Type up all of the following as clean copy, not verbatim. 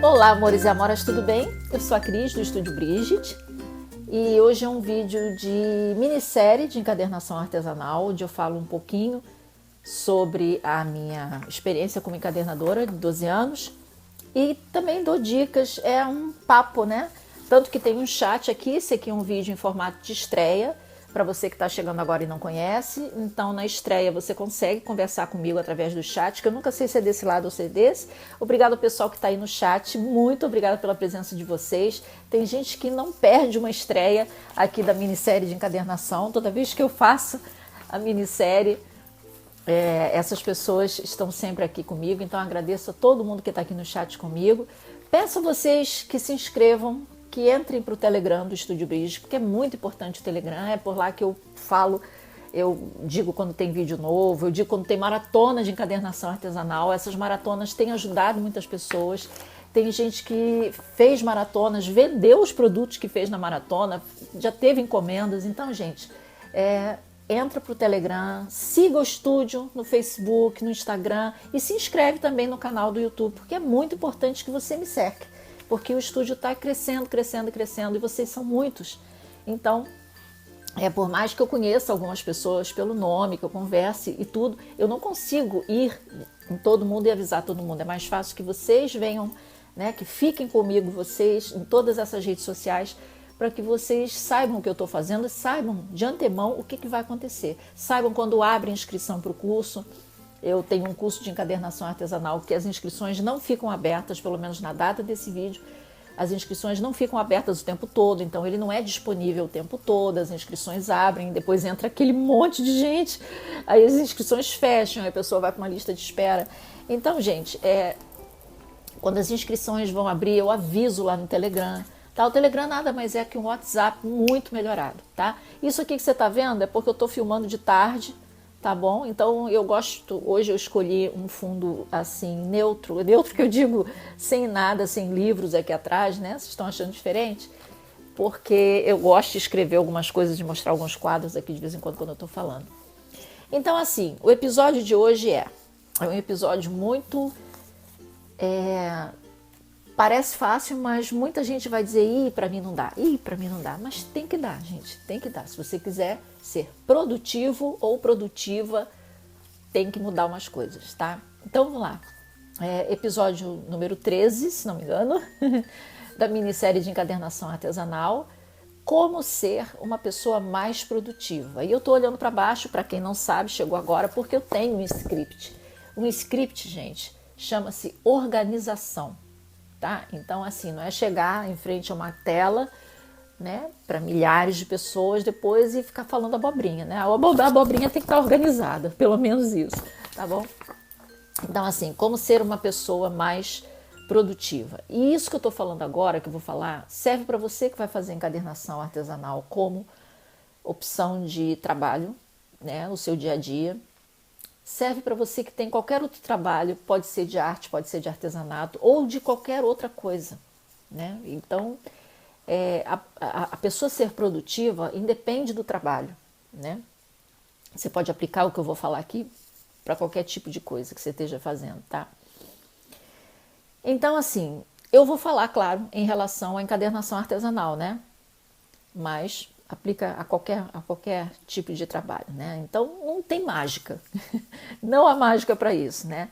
Olá, amores e amoras, tudo bem? Eu sou a Cris, do Estúdio Brigitte, e hoje é um vídeo de minissérie de encadernação artesanal, onde eu falo um pouquinho sobre a minha experiência como encadernadora de 12 anos e também dou dicas, é um papo, né? Tanto que tem um chat aqui, esse aqui é um vídeo em formato de estreia, para você que está chegando agora e não conhece. Então, na estreia, você consegue conversar comigo através do chat, que eu nunca sei se é desse lado ou se é desse. Obrigado ao pessoal que está aí no chat, muito obrigada pela presença de vocês. Tem gente que não perde uma estreia aqui da minissérie de encadernação. Toda vez que eu faço a minissérie, essas pessoas estão sempre aqui comigo. Então, agradeço a todo mundo que está aqui no chat comigo. Peço a vocês que se inscrevam, que entrem para o Telegram do Estúdio Brigitte, porque é muito importante o Telegram, é por lá que eu falo, eu digo quando tem vídeo novo, eu digo quando tem maratona de encadernação artesanal. Essas maratonas têm ajudado muitas pessoas, tem gente que fez maratonas, vendeu os produtos que fez na maratona, já teve encomendas. Então, gente, entra para o Telegram, siga o estúdio no Facebook, no Instagram e se inscreve também no canal do YouTube, porque é muito importante que você me cerque, porque o estúdio está crescendo, crescendo, crescendo e vocês são muitos. Então, por mais que eu conheça algumas pessoas pelo nome, que eu converse e tudo, eu não consigo ir em todo mundo e avisar todo mundo. É mais fácil que vocês venham, né, que fiquem comigo, vocês, em todas essas redes sociais, para que vocês saibam o que eu estou fazendo e saibam de antemão o que vai acontecer. Saibam quando abre inscrição para o curso. Eu tenho um curso de encadernação artesanal que as inscrições não ficam abertas, pelo menos na data desse vídeo. As inscrições não ficam abertas o tempo todo, então ele não é disponível o tempo todo. As inscrições abrem, depois entra aquele monte de gente, aí as inscrições fecham, aí a pessoa vai para uma lista de espera. Então, gente, quando as inscrições vão abrir, eu aviso lá no Telegram. Tá? O Telegram nada mais é que um WhatsApp muito melhorado, tá? Isso aqui que você está vendo é porque eu estou filmando de tarde, tá bom? Então eu gosto, hoje eu escolhi um fundo assim neutro que eu digo sem nada, sem livros aqui atrás, né? Vocês estão achando diferente? Porque eu gosto de escrever algumas coisas, de mostrar alguns quadros aqui de vez em quando eu estou falando. Então assim, o episódio de hoje é um episódio muito... Parece fácil, mas muita gente vai dizer, para mim não dá, para mim não dá. Mas tem que dar, gente, tem que dar. Se você quiser ser produtivo ou produtiva, tem que mudar umas coisas, tá? Então, vamos lá. Episódio número 13, se não me engano, da minissérie de encadernação artesanal, como ser uma pessoa mais produtiva. E eu tô olhando para baixo, para quem não sabe, chegou agora, porque eu tenho um script. Um script, gente, chama-se organização. Tá? Então, assim, não é chegar em frente a uma tela, né, para milhares de pessoas depois e ficar falando abobrinha, né? A abobrinha tem que estar organizada, pelo menos isso, tá bom? Então, assim, como ser uma pessoa mais produtiva. E isso que eu estou falando agora, que eu vou falar, serve para você que vai fazer encadernação artesanal como opção de trabalho, né, no seu dia a dia. Serve para você que tem qualquer outro trabalho, pode ser de arte, pode ser de artesanato ou de qualquer outra coisa, né? Então, a pessoa ser produtiva independe do trabalho, né? Você pode aplicar o que eu vou falar aqui para qualquer tipo de coisa que você esteja fazendo, tá? Então, assim, eu vou falar, claro, em relação à encadernação artesanal, né? Mas aplica a qualquer tipo de trabalho, né? Então, não tem mágica, não há mágica para isso, né?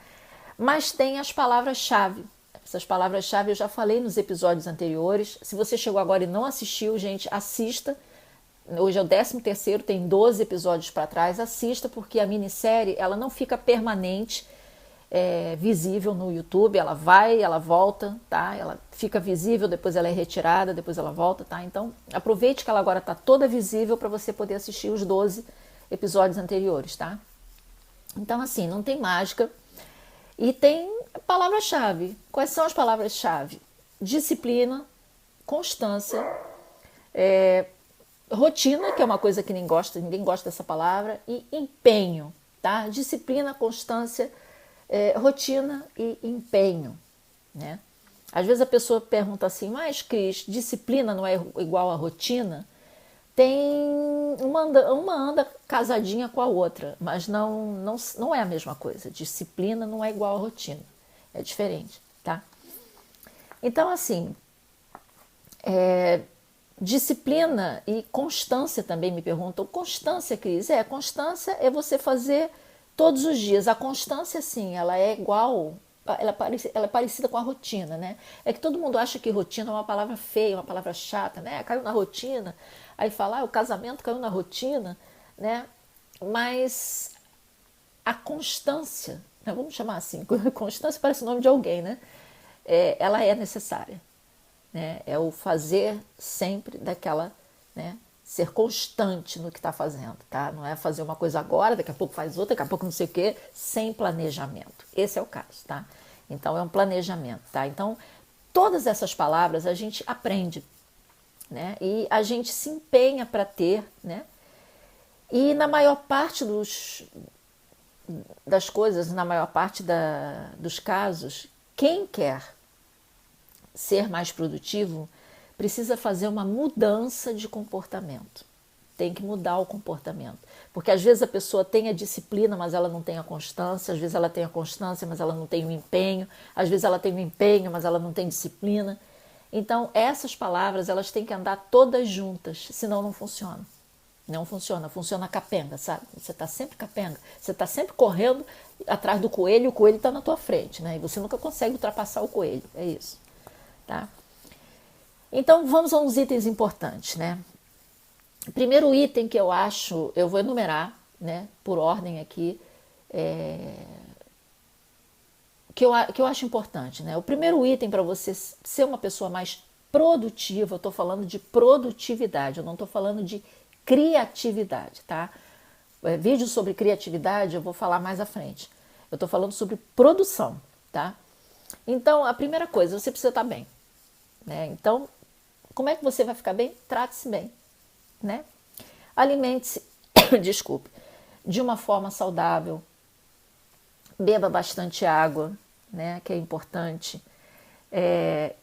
Mas tem as palavras-chave. Essas palavras-chave eu já falei nos episódios anteriores. Se você chegou agora e não assistiu, gente, assista. Hoje é o 13º, tem 12 episódios para trás. Assista, porque a minissérie ela não fica permanente, visível no YouTube. Ela vai, ela volta, tá? Ela fica visível, depois ela é retirada, depois ela volta, tá? Então, aproveite que ela agora está toda visível para você poder assistir os 12 episódios anteriores, tá? Então, assim, não tem mágica. E tem palavra-chave. Quais são as palavras-chave? Disciplina, constância, rotina, que é uma coisa que ninguém gosta dessa palavra, e empenho, tá? Disciplina, constância, rotina e empenho, né? Às vezes a pessoa pergunta assim, mas Cris, disciplina não é igual a rotina? Uma anda casadinha com a outra, mas não é a mesma coisa. Disciplina não é igual a rotina, é diferente, tá? Então, assim, disciplina e constância também me perguntam. Constância, Cris? Constância é você fazer todos os dias. A constância, sim, ela é igual, ela é parecida com a rotina, né? É que todo mundo acha que rotina é uma palavra feia, uma palavra chata, né? Caiu na rotina, aí fala, o casamento caiu na rotina, né? Mas a constância, né? Vamos chamar assim, constância parece o nome de alguém, né? Ela é necessária. Né? É o fazer sempre daquela, né? Ser constante no que está fazendo, tá? Não é fazer uma coisa agora, daqui a pouco faz outra, daqui a pouco não sei o quê, sem planejamento. Esse é o caso, tá? Então é um planejamento, tá? Então todas essas palavras a gente aprende, né? E a gente se empenha para ter, né? E na maior parte das coisas, na maior parte dos casos, quem quer ser mais produtivo precisa fazer uma mudança de comportamento. Tem que mudar o comportamento. Porque às vezes a pessoa tem a disciplina, mas ela não tem a constância. Às vezes ela tem a constância, mas ela não tem o empenho. Às vezes ela tem o empenho, mas ela não tem disciplina. Então essas palavras elas têm que andar todas juntas, senão não funciona. Não funciona, funciona capenga, sabe? Você está sempre capenga, você está sempre correndo atrás do coelho e o coelho está na tua frente, né? E você nunca consegue ultrapassar o coelho, é isso. Tá? Então vamos a uns itens importantes, né? O primeiro item que eu acho, eu vou enumerar, né, por ordem aqui, que eu acho importante, né? O primeiro item para você ser uma pessoa mais produtiva, eu estou falando de produtividade, eu não estou falando de criatividade, tá? Vídeo sobre criatividade eu vou falar mais à frente. Eu estou falando sobre produção, tá? Então a primeira coisa, você precisa estar bem. Né? Então, como é que você vai ficar bem? Trate-se bem, né? Alimente-se, desculpe, de uma forma saudável, beba bastante água, né? Que é importante.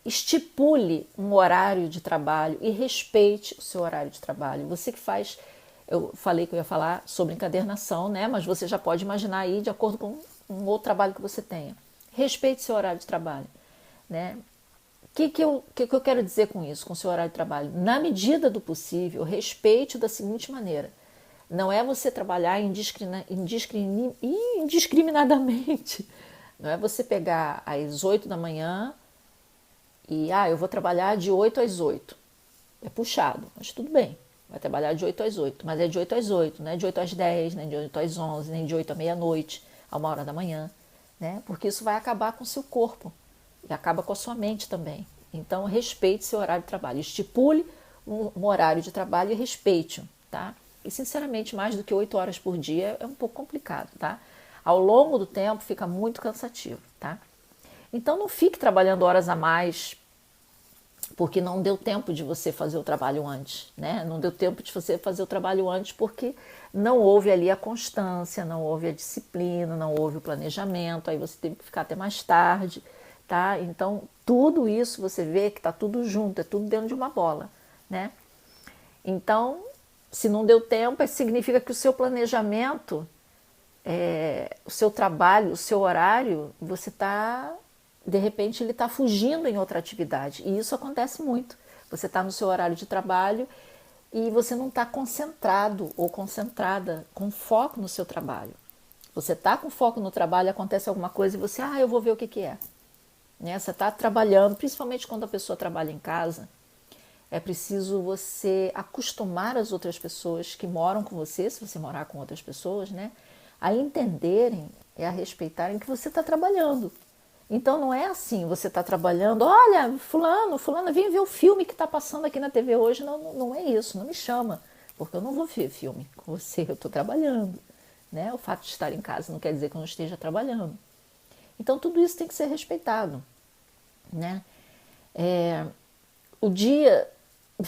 Estipule um horário de trabalho e respeite o seu horário de trabalho. Você que faz, eu falei que eu ia falar sobre encadernação, né? Mas você já pode imaginar aí de acordo com um outro trabalho que você tenha. Respeite seu horário de trabalho, né? O que eu quero dizer com isso, com o seu horário de trabalho? Na medida do possível, respeite da seguinte maneira. Não é você trabalhar indiscriminadamente. Não é você pegar às 8 da manhã e, eu vou trabalhar de 8 às 8. É puxado, mas tudo bem. Vai trabalhar de 8 às 8, mas é de 8 às 8, não é de 8 às 10, nem de 8 às 11, nem de 8 à meia-noite, a 1 hora da manhã. Né? Porque isso vai acabar com o seu corpo. E acaba com a sua mente também. Então, respeite seu horário de trabalho. Estipule um horário de trabalho e respeite-o, tá? E, sinceramente, mais do que 8 horas por dia é um pouco complicado, tá? Ao longo do tempo, fica muito cansativo, tá? Então, não fique trabalhando horas a mais porque não deu tempo de você fazer o trabalho antes, né? Não deu tempo de você fazer o trabalho antes porque não houve ali a constância, não houve a disciplina, não houve o planejamento, aí você teve que ficar até mais tarde. Tá? Então, tudo isso você vê que está tudo junto, é tudo dentro de uma bola, né? Então, se não deu tempo, significa que o seu planejamento, o seu trabalho, o seu horário, você está, de repente, ele está fugindo em outra atividade. E isso acontece muito. Você está no seu horário de trabalho e você não está concentrado ou concentrada, com foco no seu trabalho. Você está com foco no trabalho, acontece alguma coisa e você, eu vou ver o que é. Né? Você está trabalhando, principalmente quando a pessoa trabalha em casa, é preciso você acostumar as outras pessoas que moram com você, se você morar com outras pessoas, né, a entenderem e a respeitarem que você está trabalhando. Então não é assim, você está trabalhando, olha, fulana, vem ver o filme que está passando aqui na TV hoje. Não é isso, não me chama, porque eu não vou ver filme com você, eu estou trabalhando. Né? O fato de estar em casa não quer dizer que eu não esteja trabalhando. Então tudo isso tem que ser respeitado. Né? O dia,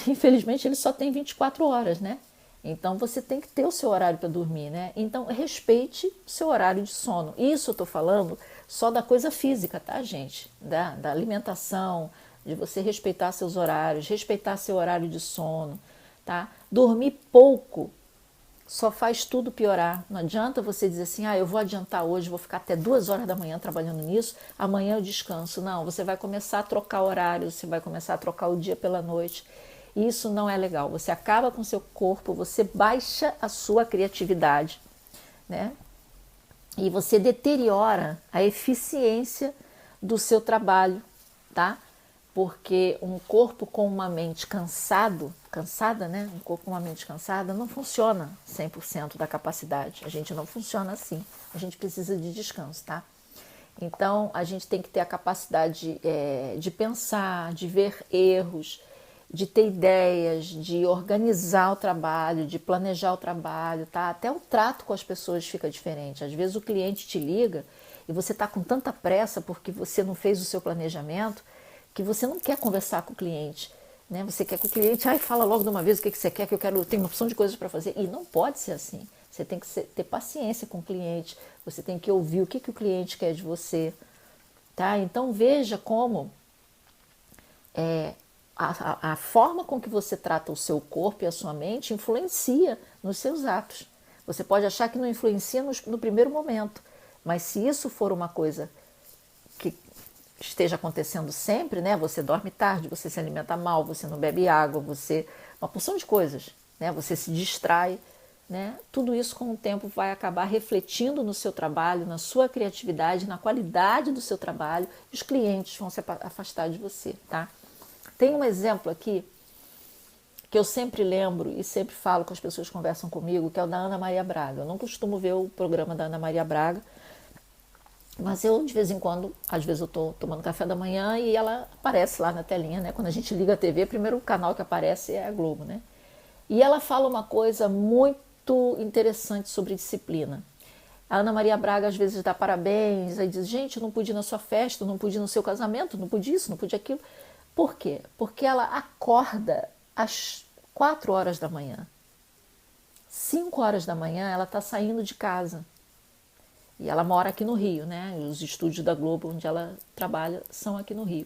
infelizmente, ele só tem 24 horas, né? Então você tem que ter o seu horário para dormir, né? Então respeite o seu horário de sono. Isso eu estou falando só da coisa física, tá, gente? Da alimentação, de você respeitar seus horários, respeitar seu horário de sono, tá? Dormir pouco só faz tudo piorar. Não adianta você dizer assim, eu vou adiantar hoje, vou ficar até 2 horas da manhã trabalhando nisso, amanhã eu descanso. Não, você vai começar a trocar horários, você vai começar a trocar o dia pela noite. E isso não é legal. Você acaba com o seu corpo, você baixa a sua criatividade, né? E você deteriora a eficiência do seu trabalho, tá? Porque um corpo com uma mente cansada, né? Um corpo com uma mente cansada não funciona 100% da capacidade. A gente não funciona assim. A gente precisa de descanso, tá? Então, a gente tem que ter a capacidade de pensar, de ver erros, de ter ideias, de organizar o trabalho, de planejar o trabalho, tá? Até o trato com as pessoas fica diferente. Às vezes o cliente te liga e você está com tanta pressa porque você não fez o seu planejamento que você não quer conversar com o cliente, né? Você quer que o cliente fala logo de uma vez o que você quer, que eu tenho uma opção de coisas para fazer. E não pode ser assim. Você tem que ter paciência com o cliente, você tem que ouvir o que o cliente quer de você, tá? Então veja como a forma com que você trata o seu corpo e a sua mente influencia nos seus atos. Você pode achar que não influencia no primeiro momento, mas se isso for uma coisa que esteja acontecendo sempre, né? Você dorme tarde, você se alimenta mal, você não bebe água, uma porção de coisas, né? Você se distrai, né? Tudo isso com o tempo vai acabar refletindo no seu trabalho, na sua criatividade, na qualidade do seu trabalho, e os clientes vão se afastar de você, tá? Tem um exemplo aqui que eu sempre lembro e sempre falo com as pessoas que conversam comigo, que é o da Ana Maria Braga. Eu não costumo ver o programa da Ana Maria Braga, mas eu, de vez em quando, às vezes eu estou tomando café da manhã e ela aparece lá na telinha, né? Quando a gente liga a TV, o primeiro canal que aparece é a Globo, né? E ela fala uma coisa muito interessante sobre disciplina. A Ana Maria Braga às vezes dá parabéns, aí diz, gente, eu não pude ir na sua festa, não pude ir no seu casamento, não pude isso, não pude aquilo. Por quê? Porque ela acorda às 4 horas da manhã. 5 horas da manhã ela está saindo de casa. E ela mora aqui no Rio, né? Os estúdios da Globo onde ela trabalha são aqui no Rio.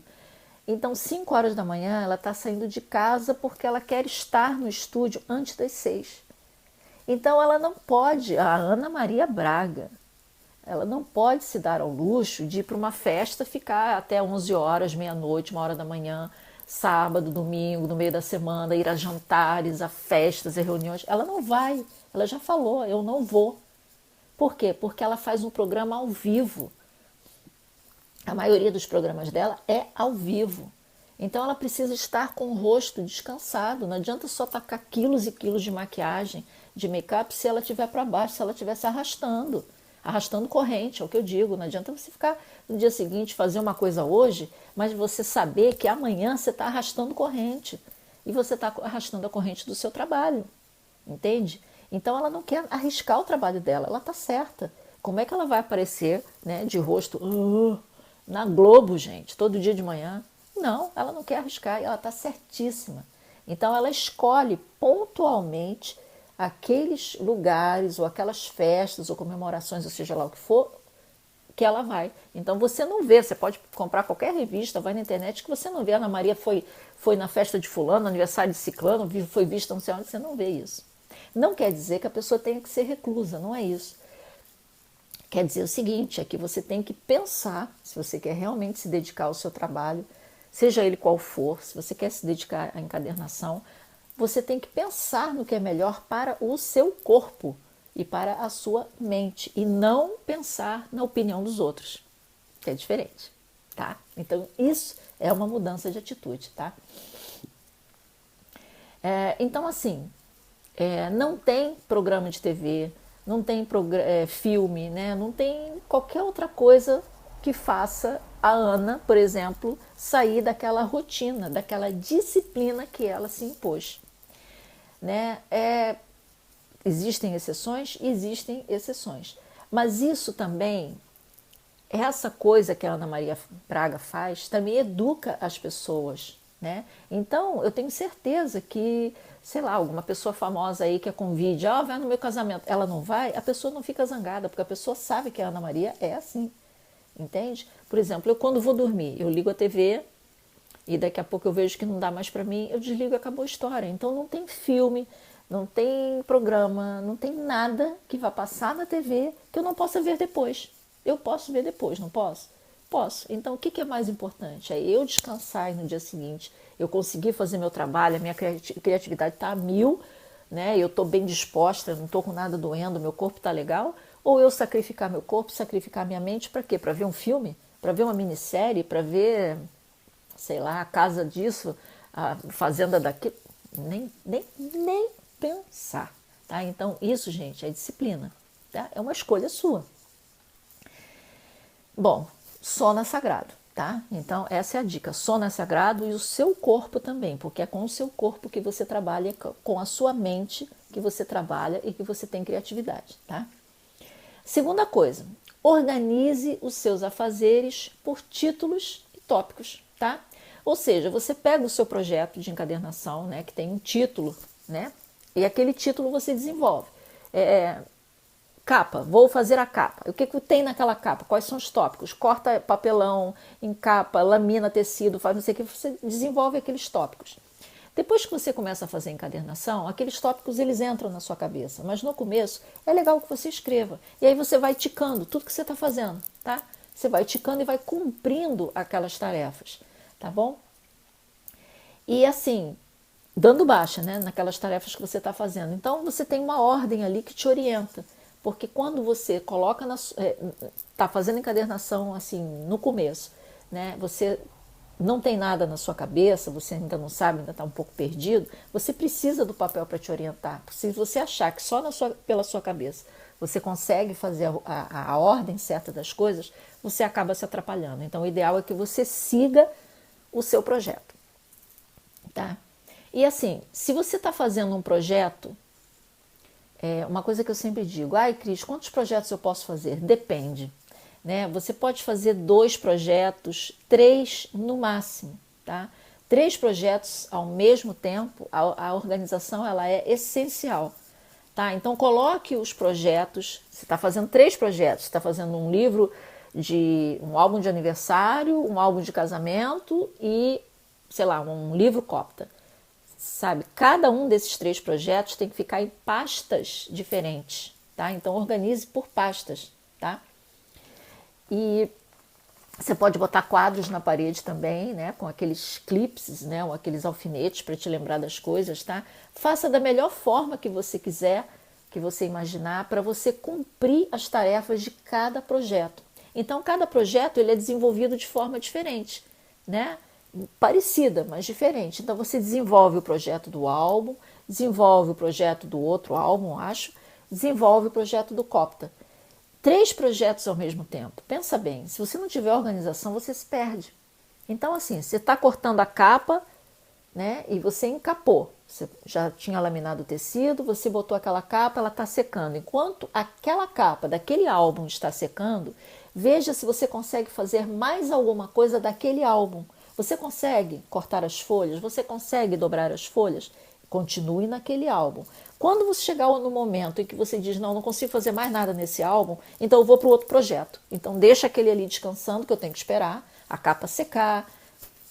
Então, 5 horas da manhã, ela está saindo de casa porque ela quer estar no estúdio antes das 6. Então, ela não pode, a Ana Maria Braga, ela não pode se dar ao luxo de ir para uma festa, ficar até 11 horas, meia-noite, 1 hora da manhã, sábado, domingo, no meio da semana, ir a jantares, a festas, a reuniões. Ela não vai, ela já falou, eu não vou. Por quê? Porque ela faz um programa ao vivo. A maioria dos programas dela é ao vivo. Então ela precisa estar com o rosto descansado. Não adianta só tacar quilos e quilos de maquiagem, de make-up, se ela estiver para baixo, se ela estiver se arrastando. Arrastando corrente, é o que eu digo. Não adianta você ficar no dia seguinte, fazer uma coisa hoje, mas você saber que amanhã você está arrastando corrente. E você está arrastando a corrente do seu trabalho. Entende? Então ela não quer arriscar o trabalho dela, ela está certa. Como é que ela vai aparecer, né, de rosto na Globo, gente, todo dia de manhã? Não, ela não quer arriscar, ela está certíssima. Então ela escolhe pontualmente aqueles lugares ou aquelas festas ou comemorações, ou seja lá o que for, que ela vai. Então você não vê, você pode comprar qualquer revista, vai na internet, que você não vê. A Ana Maria foi na festa de fulano, aniversário de ciclano, foi vista não sei onde, você não vê isso. Não quer dizer que a pessoa tenha que ser reclusa, não é isso. Quer dizer o seguinte, é que você tem que pensar, se você quer realmente se dedicar ao seu trabalho, seja ele qual for, se você quer se dedicar à encadernação, você tem que pensar no que é melhor para o seu corpo e para a sua mente, e não pensar na opinião dos outros, que é diferente, tá? Então, isso é uma mudança de atitude, tá? Então, assim, não tem programa de TV, não tem filme, né? Não tem qualquer outra coisa que faça a Ana, por exemplo, sair daquela rotina, daquela disciplina que ela se impôs. Né? Existem exceções? Existem exceções. Mas isso também, essa coisa que a Ana Maria Braga faz, também educa as pessoas. Né? Então, eu tenho certeza que, sei lá, alguma pessoa famosa aí que a convide, vai no meu casamento, ela não vai, a pessoa não fica zangada, porque a pessoa sabe que a Ana Maria é assim, entende? Por exemplo, eu quando vou dormir, eu ligo a TV e daqui a pouco eu vejo que não dá mais para mim, eu desligo e acabou a história. Então não tem filme, não tem programa, não tem nada que vá passar na TV que eu não possa ver depois. Eu posso ver depois, não posso? Posso. Então, o que é mais importante? É eu descansar e no dia seguinte eu conseguir fazer meu trabalho, a minha criatividade está a mil, né? Eu estou bem disposta, não estou com nada doendo, meu corpo está legal, ou eu sacrificar meu corpo, sacrificar minha mente para quê? Para ver um filme? Para ver uma minissérie? Para ver, sei lá, a casa disso, a fazenda daquilo? Nem pensar, tá? Então, isso, gente, é disciplina, tá? É uma escolha sua. Bom, sono é sagrado, tá? Então, essa é a dica. Sono é sagrado e o seu corpo também, porque é com o seu corpo que você trabalha, com a sua mente que você trabalha e que você tem criatividade, tá? Segunda coisa, organize os seus afazeres por títulos e tópicos, tá? Ou seja, você pega o seu projeto de encadernação, né, que tem um título, né? E aquele título você desenvolve. Capa, vou fazer a capa. O que tem naquela capa? Quais são os tópicos? Corta papelão, encapa, lamina tecido, faz não sei o que, você desenvolve aqueles tópicos. Depois que você começa a fazer a encadernação, aqueles tópicos eles entram na sua cabeça, mas no começo é legal que você escreva. E aí você vai ticando tudo que você está fazendo, tá? Você vai ticando e vai cumprindo aquelas tarefas, tá bom? E assim, dando baixa, né, naquelas tarefas que você está fazendo. Então você tem uma ordem ali que te orienta. Porque quando você coloca tá fazendo encadernação assim no começo, né? Você não tem nada na sua cabeça, você ainda não sabe, ainda está um pouco perdido, você precisa do papel para te orientar. Se você achar que só pela sua cabeça você consegue fazer a ordem certa das coisas, você acaba se atrapalhando. Então o ideal é que você siga o seu projeto, tá? E assim, se você está fazendo um projeto, uma coisa que eu sempre digo, Cris, quantos projetos eu posso fazer? Depende, né? Você pode fazer 2 projetos, 3 no máximo, tá? 3 projetos ao mesmo tempo, a organização ela é essencial, tá? Então coloque os projetos, você está fazendo 3 projetos, você está fazendo um livro um álbum de aniversário, um álbum de casamento e, sei lá, um livro copta. Sabe, cada um desses 3 projetos tem que ficar em pastas diferentes, tá? Então organize por pastas, tá? E você pode botar quadros na parede também, né? Com aqueles clipes, né? Ou aqueles alfinetes para te lembrar das coisas, tá? Faça da melhor forma que você quiser, que você imaginar, para você cumprir as tarefas de cada projeto. Então, cada projeto ele é desenvolvido de forma diferente, né? Parecida, mas diferente. Então você desenvolve o projeto do álbum, desenvolve o projeto do outro álbum, desenvolve o projeto do Copta. 3 projetos ao mesmo tempo. Pensa bem, se você não tiver organização, você se perde. Então assim, você está cortando a capa, né? E você encapou. Você já tinha laminado o tecido, você botou aquela capa, ela está secando. Enquanto aquela capa daquele álbum está secando, veja se você consegue fazer mais alguma coisa daquele álbum. Você consegue cortar as folhas? Você consegue dobrar as folhas? Continue naquele álbum. Quando você chegar no momento em que você diz, não consigo fazer mais nada nesse álbum, então eu vou para o outro projeto. Então deixa aquele ali descansando, que eu tenho que esperar a capa secar,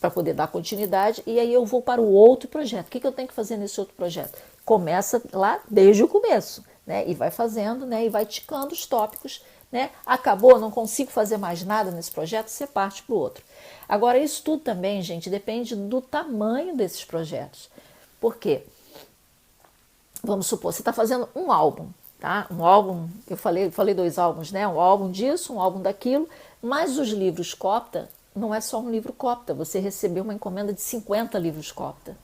para poder dar continuidade, e aí eu vou para o outro projeto. O que eu tenho que fazer nesse outro projeto? Começa lá desde o começo, né? E vai fazendo, né? E vai ticando os tópicos, né? Acabou, não consigo fazer mais nada nesse projeto, você parte para o outro. Agora, isso tudo também, gente, depende do tamanho desses projetos. Por quê? Vamos supor, você está fazendo um álbum, tá? Um álbum, eu falei 2 álbuns, né? Um álbum disso, um álbum daquilo, mas os livros Copta não é só um livro Copta, você recebeu uma encomenda de 50 livros Copta.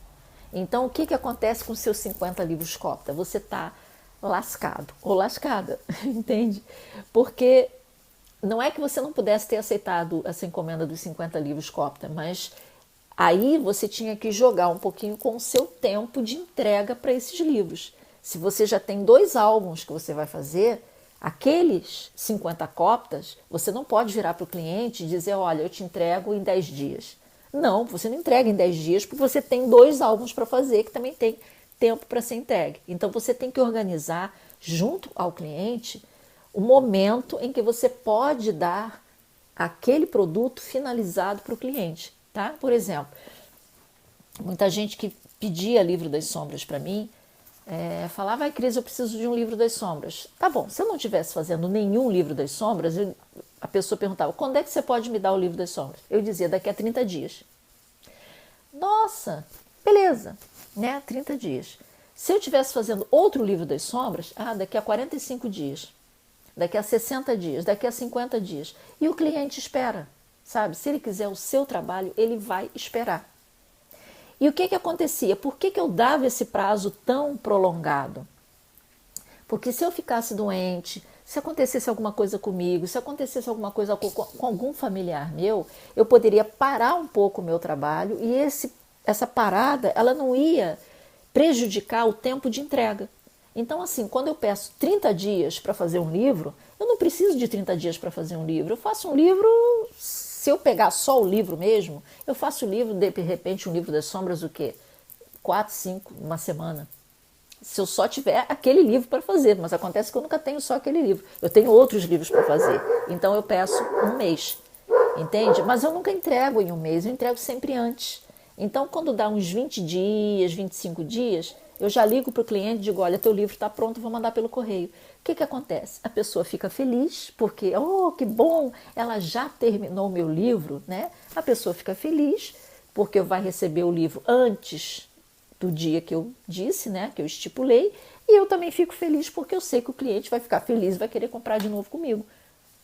Então, o que acontece com os seus 50 livros Copta? Você está lascado ou lascada, entende? Porque não é que você não pudesse ter aceitado essa encomenda dos 50 livros Copta, mas aí você tinha que jogar um pouquinho com o seu tempo de entrega para esses livros. Se você já tem 2 álbuns que você vai fazer, aqueles 50 coptas, você não pode virar para o cliente e dizer, olha, eu te entrego em 10 dias. Não, você não entrega em 10 dias porque você tem 2 álbuns para fazer que também tem tempo para ser entregue. Então você tem que organizar junto ao cliente o momento em que você pode dar aquele produto finalizado para o cliente, tá? Por exemplo, muita gente que pedia Livro das Sombras para mim, Falar, vai Cris, eu preciso de um livro das sombras. Tá bom, se eu não estivesse fazendo nenhum livro das sombras, a pessoa perguntava, quando é que você pode me dar o livro das sombras? Eu dizia, daqui a 30 dias. Nossa, beleza, né? 30 dias. Se eu estivesse fazendo outro livro das sombras, daqui a 45 dias, daqui a 60 dias, daqui a 50 dias. E o cliente espera, sabe? Se ele quiser o seu trabalho, ele vai esperar. E o que acontecia? Por que eu dava esse prazo tão prolongado? Porque se eu ficasse doente, se acontecesse alguma coisa comigo, se acontecesse alguma coisa com algum familiar meu, eu poderia parar um pouco o meu trabalho e essa parada ela não ia prejudicar o tempo de entrega. Então, assim, quando eu peço 30 dias para fazer um livro, eu não preciso de 30 dias para fazer um livro. Eu faço um livro, se eu pegar só o livro mesmo, eu faço o livro, de repente, um livro das sombras, o quê? 4, 5, uma semana. Se eu só tiver aquele livro para fazer, mas acontece que eu nunca tenho só aquele livro. Eu tenho outros livros para fazer. Então eu peço um mês, entende? Mas eu nunca entrego em um mês, eu entrego sempre antes. Então quando dá uns 20 dias, 25 dias, eu já ligo para o cliente e digo, olha, teu livro está pronto, vou mandar pelo correio. O que acontece? A pessoa fica feliz, porque, oh, que bom, ela já terminou o meu livro, né? A pessoa fica feliz, porque vai receber o livro antes do dia que eu disse, né, que eu estipulei, e eu também fico feliz porque eu sei que o cliente vai ficar feliz e vai querer comprar de novo comigo,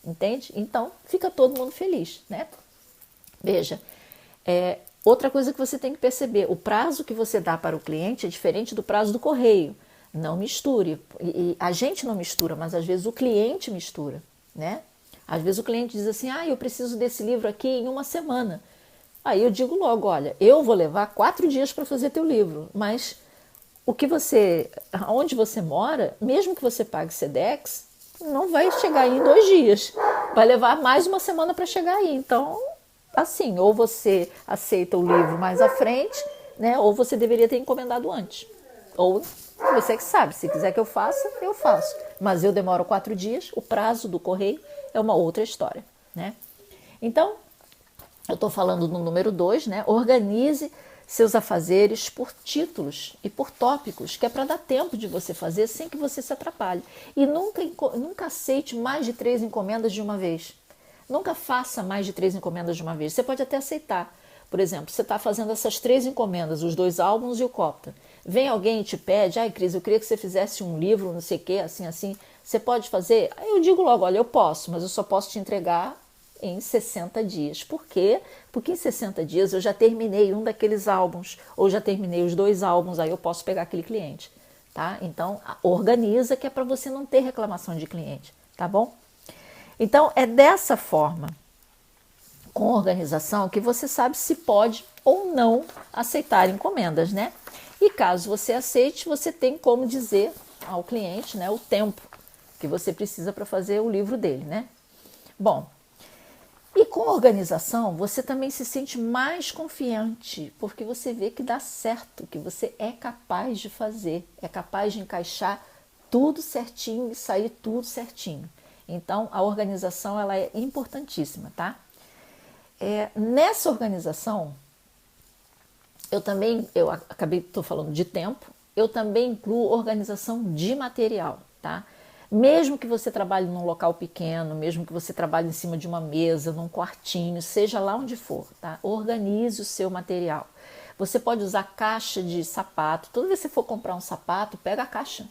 entende? Então, fica todo mundo feliz, né? Veja, outra coisa que você tem que perceber, o prazo que você dá para o cliente é diferente do prazo do correio. Não misture. E a gente não mistura, mas às vezes o cliente mistura, né? Às vezes o cliente diz assim, eu preciso desse livro aqui em uma semana. Aí eu digo logo, olha, eu vou levar 4 dias para fazer teu livro, mas onde você mora, mesmo que você pague Sedex, não vai chegar aí em 2 dias. Vai levar mais uma semana para chegar aí. Então, assim, ou você aceita o livro mais à frente, né? Ou você deveria ter encomendado antes. Ou você que sabe, se quiser que eu faça, eu faço. Mas eu demoro 4 dias, o prazo do correio é uma outra história, né? Então, eu estou falando no número 2, né? Organize seus afazeres por títulos e por tópicos, que é para dar tempo de você fazer sem que você se atrapalhe. E nunca aceite mais de 3 encomendas de uma vez. Nunca faça mais de 3 encomendas de uma vez. Você pode até aceitar. Por exemplo, você está fazendo essas 3 encomendas, os 2 álbuns e o Copta. Vem alguém e te pede, Cris, eu queria que você fizesse um livro, não sei o quê, assim, assim. Você pode fazer? Aí eu digo logo, olha, eu posso, mas eu só posso te entregar em 60 dias. Por quê? Porque em 60 dias eu já terminei um daqueles álbuns, ou já terminei os 2 álbuns, aí eu posso pegar aquele cliente, tá? Então, organiza, que é para você não ter reclamação de cliente, tá bom? Então, é dessa forma, com organização, que você sabe se pode ou não aceitar encomendas, né? E caso você aceite, você tem como dizer ao cliente, né, o tempo que você precisa para fazer o livro dele, né? Bom, e com organização, você também se sente mais confiante, porque você vê que dá certo, que você é capaz de fazer, é capaz de encaixar tudo certinho e sair tudo certinho. Então, a organização ela é importantíssima, tá? Nessa organização, estou falando de tempo, eu também incluo organização de material, tá? Mesmo que você trabalhe num local pequeno, mesmo que você trabalhe em cima de uma mesa, num quartinho, seja lá onde for, tá? Organize o seu material. Você pode usar caixa de sapato. Toda vez que você for comprar um sapato, pega a caixa,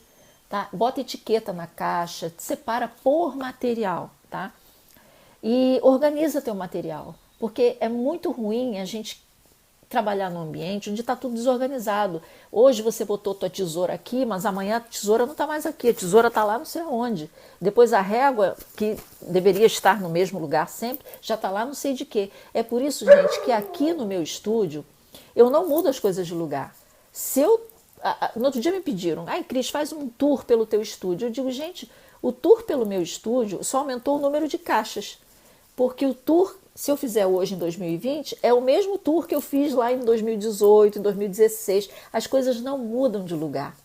tá? Bota etiqueta na caixa, separa por material, tá? E organiza teu material, porque é muito ruim a gente trabalhar num ambiente onde está tudo desorganizado. Hoje você botou tua tesoura aqui, mas amanhã a tesoura não está mais aqui, a tesoura está lá não sei aonde. Depois a régua, que deveria estar no mesmo lugar sempre, já está lá não sei de quê. É por isso, gente, que aqui no meu estúdio, eu não mudo as coisas de lugar. No outro dia me pediram, Cris, faz um tour pelo teu estúdio. Eu digo, gente, o tour pelo meu estúdio só aumentou o número de caixas, porque o tour, se eu fizer hoje em 2020, é o mesmo tour que eu fiz lá em 2018, em 2016. As coisas não mudam de lugar,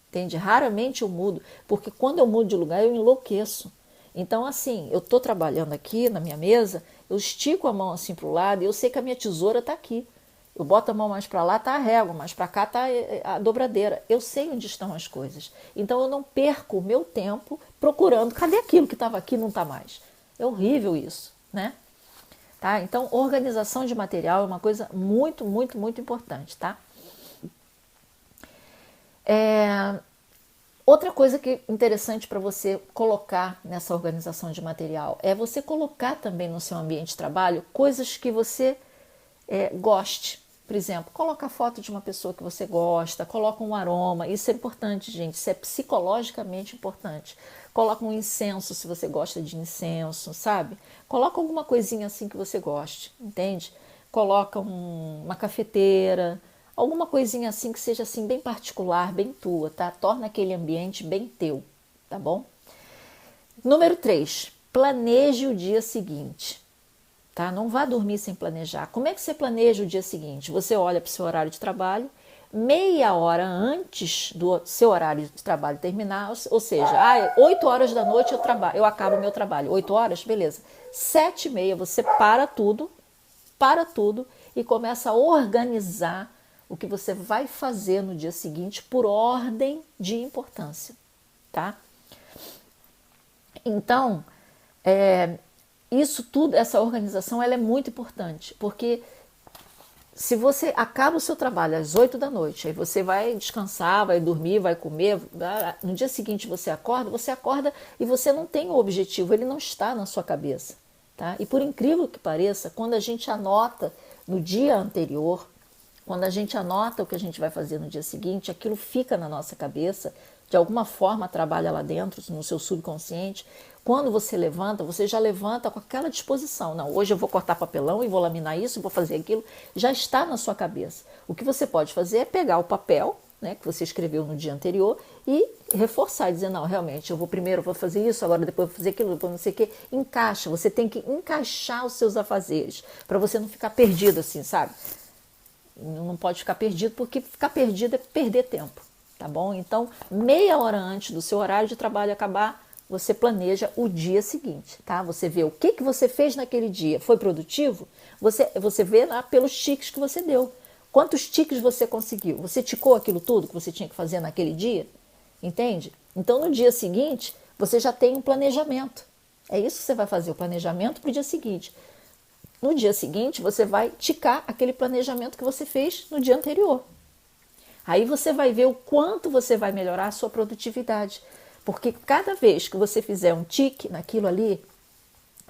entende? Raramente eu mudo, porque quando eu mudo de lugar eu enlouqueço. Então, assim, eu estou trabalhando aqui na minha mesa, eu estico a mão assim para o lado e eu sei que a minha tesoura está aqui. Eu boto a mão mais para lá, tá a régua, mais para cá tá a dobradeira. Eu sei onde estão as coisas. Então eu não perco o meu tempo procurando, cadê aquilo que estava aqui e não está mais? É horrível isso, né? Tá? Então, organização de material é uma coisa muito, muito, muito importante, tá? Outra coisa que é interessante para você colocar nessa organização de material é você colocar também no seu ambiente de trabalho coisas que você goste. Por exemplo, coloca a foto de uma pessoa que você gosta, coloca um aroma, isso é importante, gente, isso é psicologicamente importante. Coloca um incenso se você gosta de incenso, sabe? Coloca alguma coisinha assim que você goste, entende? Coloca uma cafeteira, alguma coisinha assim que seja assim bem particular, bem tua, tá? Torna aquele ambiente bem teu, tá bom? Número 3, planeje o dia seguinte. Tá? Não vá dormir sem planejar. Como é que você planeja o dia seguinte? Você olha para o seu horário de trabalho, meia hora antes do seu horário de trabalho terminar, ou seja, 8 horas da noite eu acabo o meu trabalho. 8 horas? Beleza. 7h30 você para tudo e começa a organizar o que você vai fazer no dia seguinte por ordem de importância, tá? Então, isso tudo, essa organização, ela é muito importante, porque se você acaba o seu trabalho às 8 da noite, aí você vai descansar, vai dormir, vai comer, no dia seguinte você acorda e você não tem o objetivo, ele não está na sua cabeça, tá? E por incrível que pareça, quando a gente anota no dia anterior, quando a gente anota o que a gente vai fazer no dia seguinte, aquilo fica na nossa cabeça, de alguma forma trabalha lá dentro, no seu subconsciente. Quando você levanta, você já levanta com aquela disposição. Não, hoje eu vou cortar papelão e vou laminar isso, vou fazer aquilo. Já está na sua cabeça. O que você pode fazer é pegar o papel, né, que você escreveu no dia anterior e reforçar, dizer, não, realmente, eu vou fazer isso, agora depois vou fazer aquilo, depois não sei o quê. Encaixa, você tem que encaixar os seus afazeres, para você não ficar perdido assim, sabe? Não pode ficar perdido, porque ficar perdido é perder tempo, tá bom? Então, meia hora antes do seu horário de trabalho acabar, você planeja o dia seguinte, tá? Você vê o que você fez naquele dia. Foi produtivo? Você vê lá pelos tiques que você deu. Quantos tiques você conseguiu? Você ticou aquilo tudo que você tinha que fazer naquele dia? Entende? Então, no dia seguinte, você já tem um planejamento. É isso que você vai fazer, o planejamento para o dia seguinte. No dia seguinte, você vai ticar aquele planejamento que você fez no dia anterior. Aí você vai ver o quanto você vai melhorar a sua produtividade. Porque cada vez que você fizer um tique naquilo ali,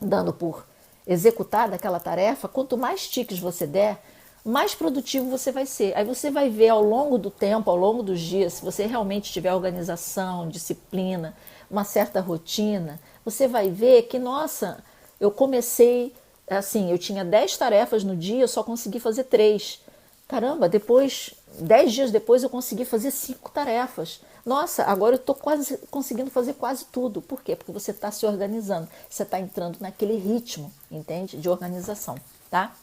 dando por executada aquela tarefa, quanto mais tiques você der, mais produtivo você vai ser. Aí você vai ver ao longo do tempo, ao longo dos dias, se você realmente tiver organização, disciplina, uma certa rotina, você vai ver que, nossa, eu comecei assim, eu tinha 10 tarefas no dia, eu só consegui fazer 3. Caramba, 10 dias depois eu consegui fazer 5 tarefas. Nossa, agora eu estou quase conseguindo fazer quase tudo. Por quê? Porque você está se organizando, você está entrando naquele ritmo, entende? De organização, tá?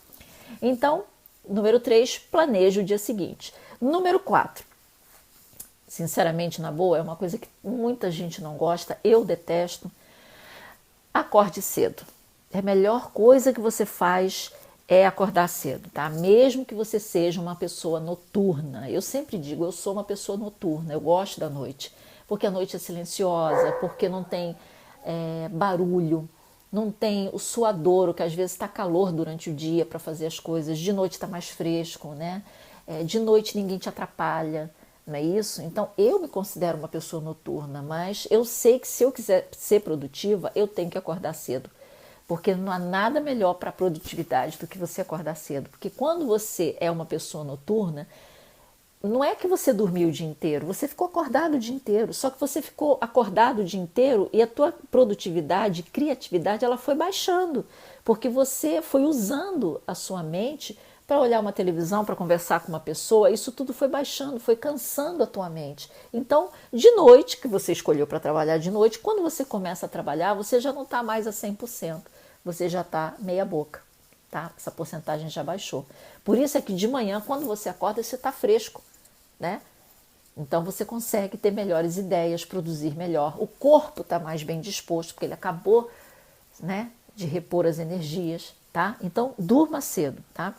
Então, número 3, planeje o dia seguinte. Número 4, sinceramente, na boa, é uma coisa que muita gente não gosta, eu detesto. Acorde cedo. A melhor coisa que você faz é acordar cedo, tá? Mesmo que você seja uma pessoa noturna. Eu sempre digo, eu sou uma pessoa noturna, eu gosto da noite. Porque a noite é silenciosa, porque não tem barulho, não tem o suadouro, que às vezes está calor durante o dia para fazer as coisas. De noite está mais fresco, né? De noite ninguém te atrapalha, não é isso? Então eu me considero uma pessoa noturna, mas eu sei que se eu quiser ser produtiva, eu tenho que acordar cedo. Porque não há nada melhor para a produtividade do que você acordar cedo. Porque quando você é uma pessoa noturna, não é que você dormiu o dia inteiro, você ficou acordado o dia inteiro. Só que você ficou acordado o dia inteiro e a tua produtividade, criatividade, ela foi baixando. Porque você foi usando a sua mente para olhar uma televisão, para conversar com uma pessoa, isso tudo foi baixando, foi cansando a tua mente. Então, de noite, que você escolheu para trabalhar de noite, quando você começa a trabalhar, você já não está mais a 100%, você já está meia boca, tá? Essa porcentagem já baixou. Por isso é que de manhã, quando você acorda, você está fresco, né? Então você consegue ter melhores ideias, produzir melhor. O corpo está mais bem disposto, porque ele acabou, né, de repor as energias, tá? Então, durma cedo, tá?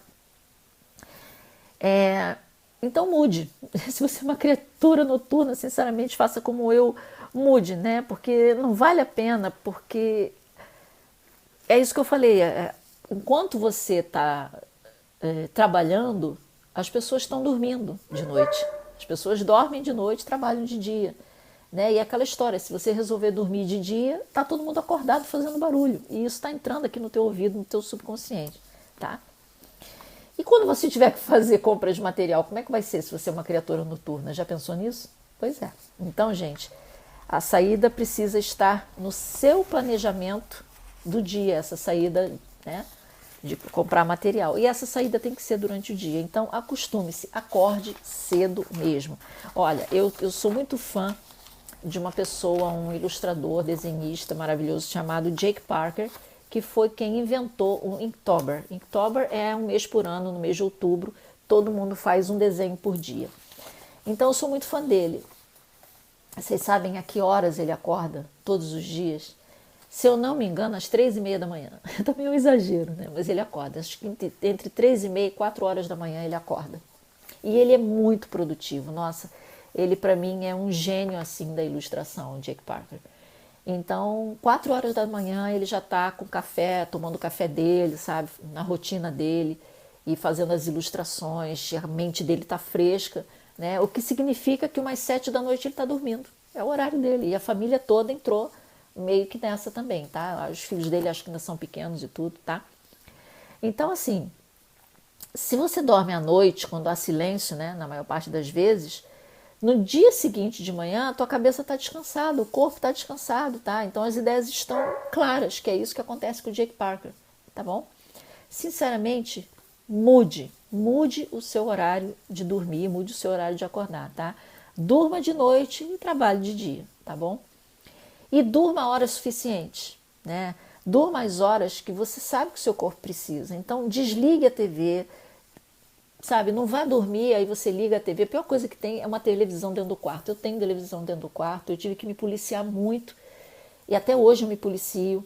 Então mude. Se você é uma criatura noturna, sinceramente, faça como eu, mude, né? Porque não vale a pena, porque é isso que eu falei. Enquanto você está trabalhando, as pessoas estão dormindo de noite. As pessoas dormem de noite, trabalham de dia. Né? E é aquela história, se você resolver dormir de dia, tá todo mundo acordado fazendo barulho. E isso está entrando aqui no teu ouvido, no teu subconsciente. Tá? E quando você tiver que fazer compras de material, como é que vai ser se você é uma criatura noturna? Já pensou nisso? Pois é. Então, gente, a saída precisa estar no seu planejamento do dia, essa saída, né, de comprar material. E essa saída tem que ser durante o dia. Então, acostume-se, acorde cedo mesmo. Olha, eu sou muito fã de uma pessoa, um ilustrador, desenhista maravilhoso chamado Jake Parker, que foi quem inventou o Inktober. Inktober é um mês por ano, no mês de outubro, todo mundo faz um desenho por dia. Então eu sou muito fã dele. Vocês sabem a que horas ele acorda todos os dias? Se eu não me engano, às 3h30 da manhã. Também é um exagero, né? Mas ele acorda. Acho que entre 3h30 e 4 horas da manhã ele acorda. E ele é muito produtivo. Nossa, ele para mim é um gênio assim da ilustração, o Jake Parker. Então, 4 horas da manhã ele já está com café, tomando o café dele, sabe? Na rotina dele e fazendo as ilustrações. A mente dele está fresca, né? O que significa que umas 7 da noite ele está dormindo. É o horário dele. E a família toda entrou meio que nessa também, tá? Os filhos dele acho que ainda são pequenos e tudo, tá? Então, assim, se você dorme à noite, quando há silêncio, né? Na maior parte das vezes, no dia seguinte de manhã, a tua cabeça está descansada, o corpo está descansado, tá? Então as ideias estão claras, que é isso que acontece com o Jake Parker, tá bom? Sinceramente, mude o seu horário de dormir, mude o seu horário de acordar, tá? Durma de noite e trabalhe de dia, tá bom? E durma horas suficientes, né? Durma as horas que você sabe que o seu corpo precisa. Então desligue a TV, sabe, não vá dormir, aí você liga a TV. A pior coisa que tem é uma televisão dentro do quarto. Eu tenho televisão dentro do quarto, eu tive que me policiar muito. E até hoje eu me policio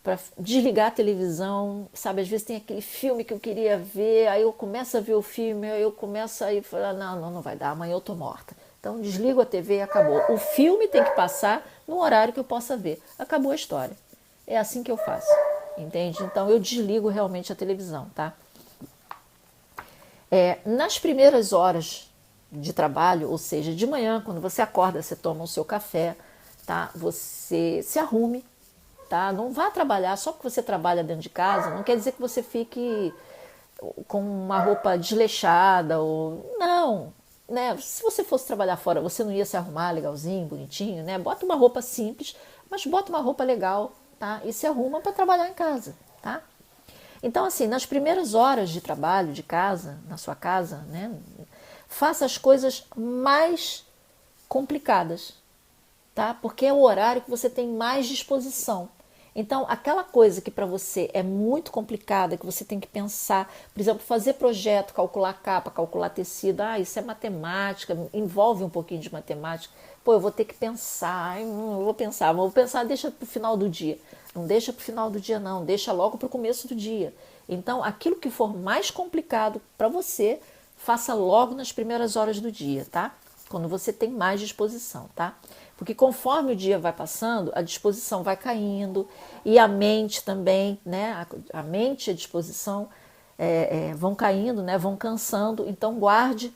para desligar a televisão, sabe? Às vezes tem aquele filme que eu queria ver, aí eu começo a ver o filme, aí eu começo a ir falar, não vai dar, amanhã eu tô morta. Então desligo a TV e acabou. O filme tem que passar no horário que eu possa ver. Acabou a história. É assim que eu faço, entende? Então eu desligo realmente a televisão, tá? Nas primeiras horas de trabalho, ou seja, de manhã, quando você acorda, você toma o seu café, tá? Você se arrume, tá? Não vá trabalhar só porque você trabalha dentro de casa, não quer dizer que você fique com uma roupa desleixada ou não, né? Se você fosse trabalhar fora, você não ia se arrumar legalzinho, bonitinho, né? Bota uma roupa simples, mas bota uma roupa legal, tá? E se arruma para trabalhar em casa, tá? Então, assim, nas primeiras horas de trabalho de casa, na sua casa, né, faça as coisas mais complicadas, tá? Porque é o horário que você tem mais disposição. Então, aquela coisa que para você é muito complicada, que você tem que pensar, por exemplo, fazer projeto, calcular capa, calcular tecido, isso é matemática, envolve um pouquinho de matemática. Pô, eu vou ter que pensar, vou pensar, deixa para o final do dia. Não deixa para o final do dia, não, deixa logo para o começo do dia. Então, aquilo que for mais complicado para você, faça logo nas primeiras horas do dia, tá? Quando você tem mais disposição, tá? Porque conforme o dia vai passando, a disposição vai caindo e a mente também, né? A mente e a disposição vão caindo, né? Vão cansando. Então, guarde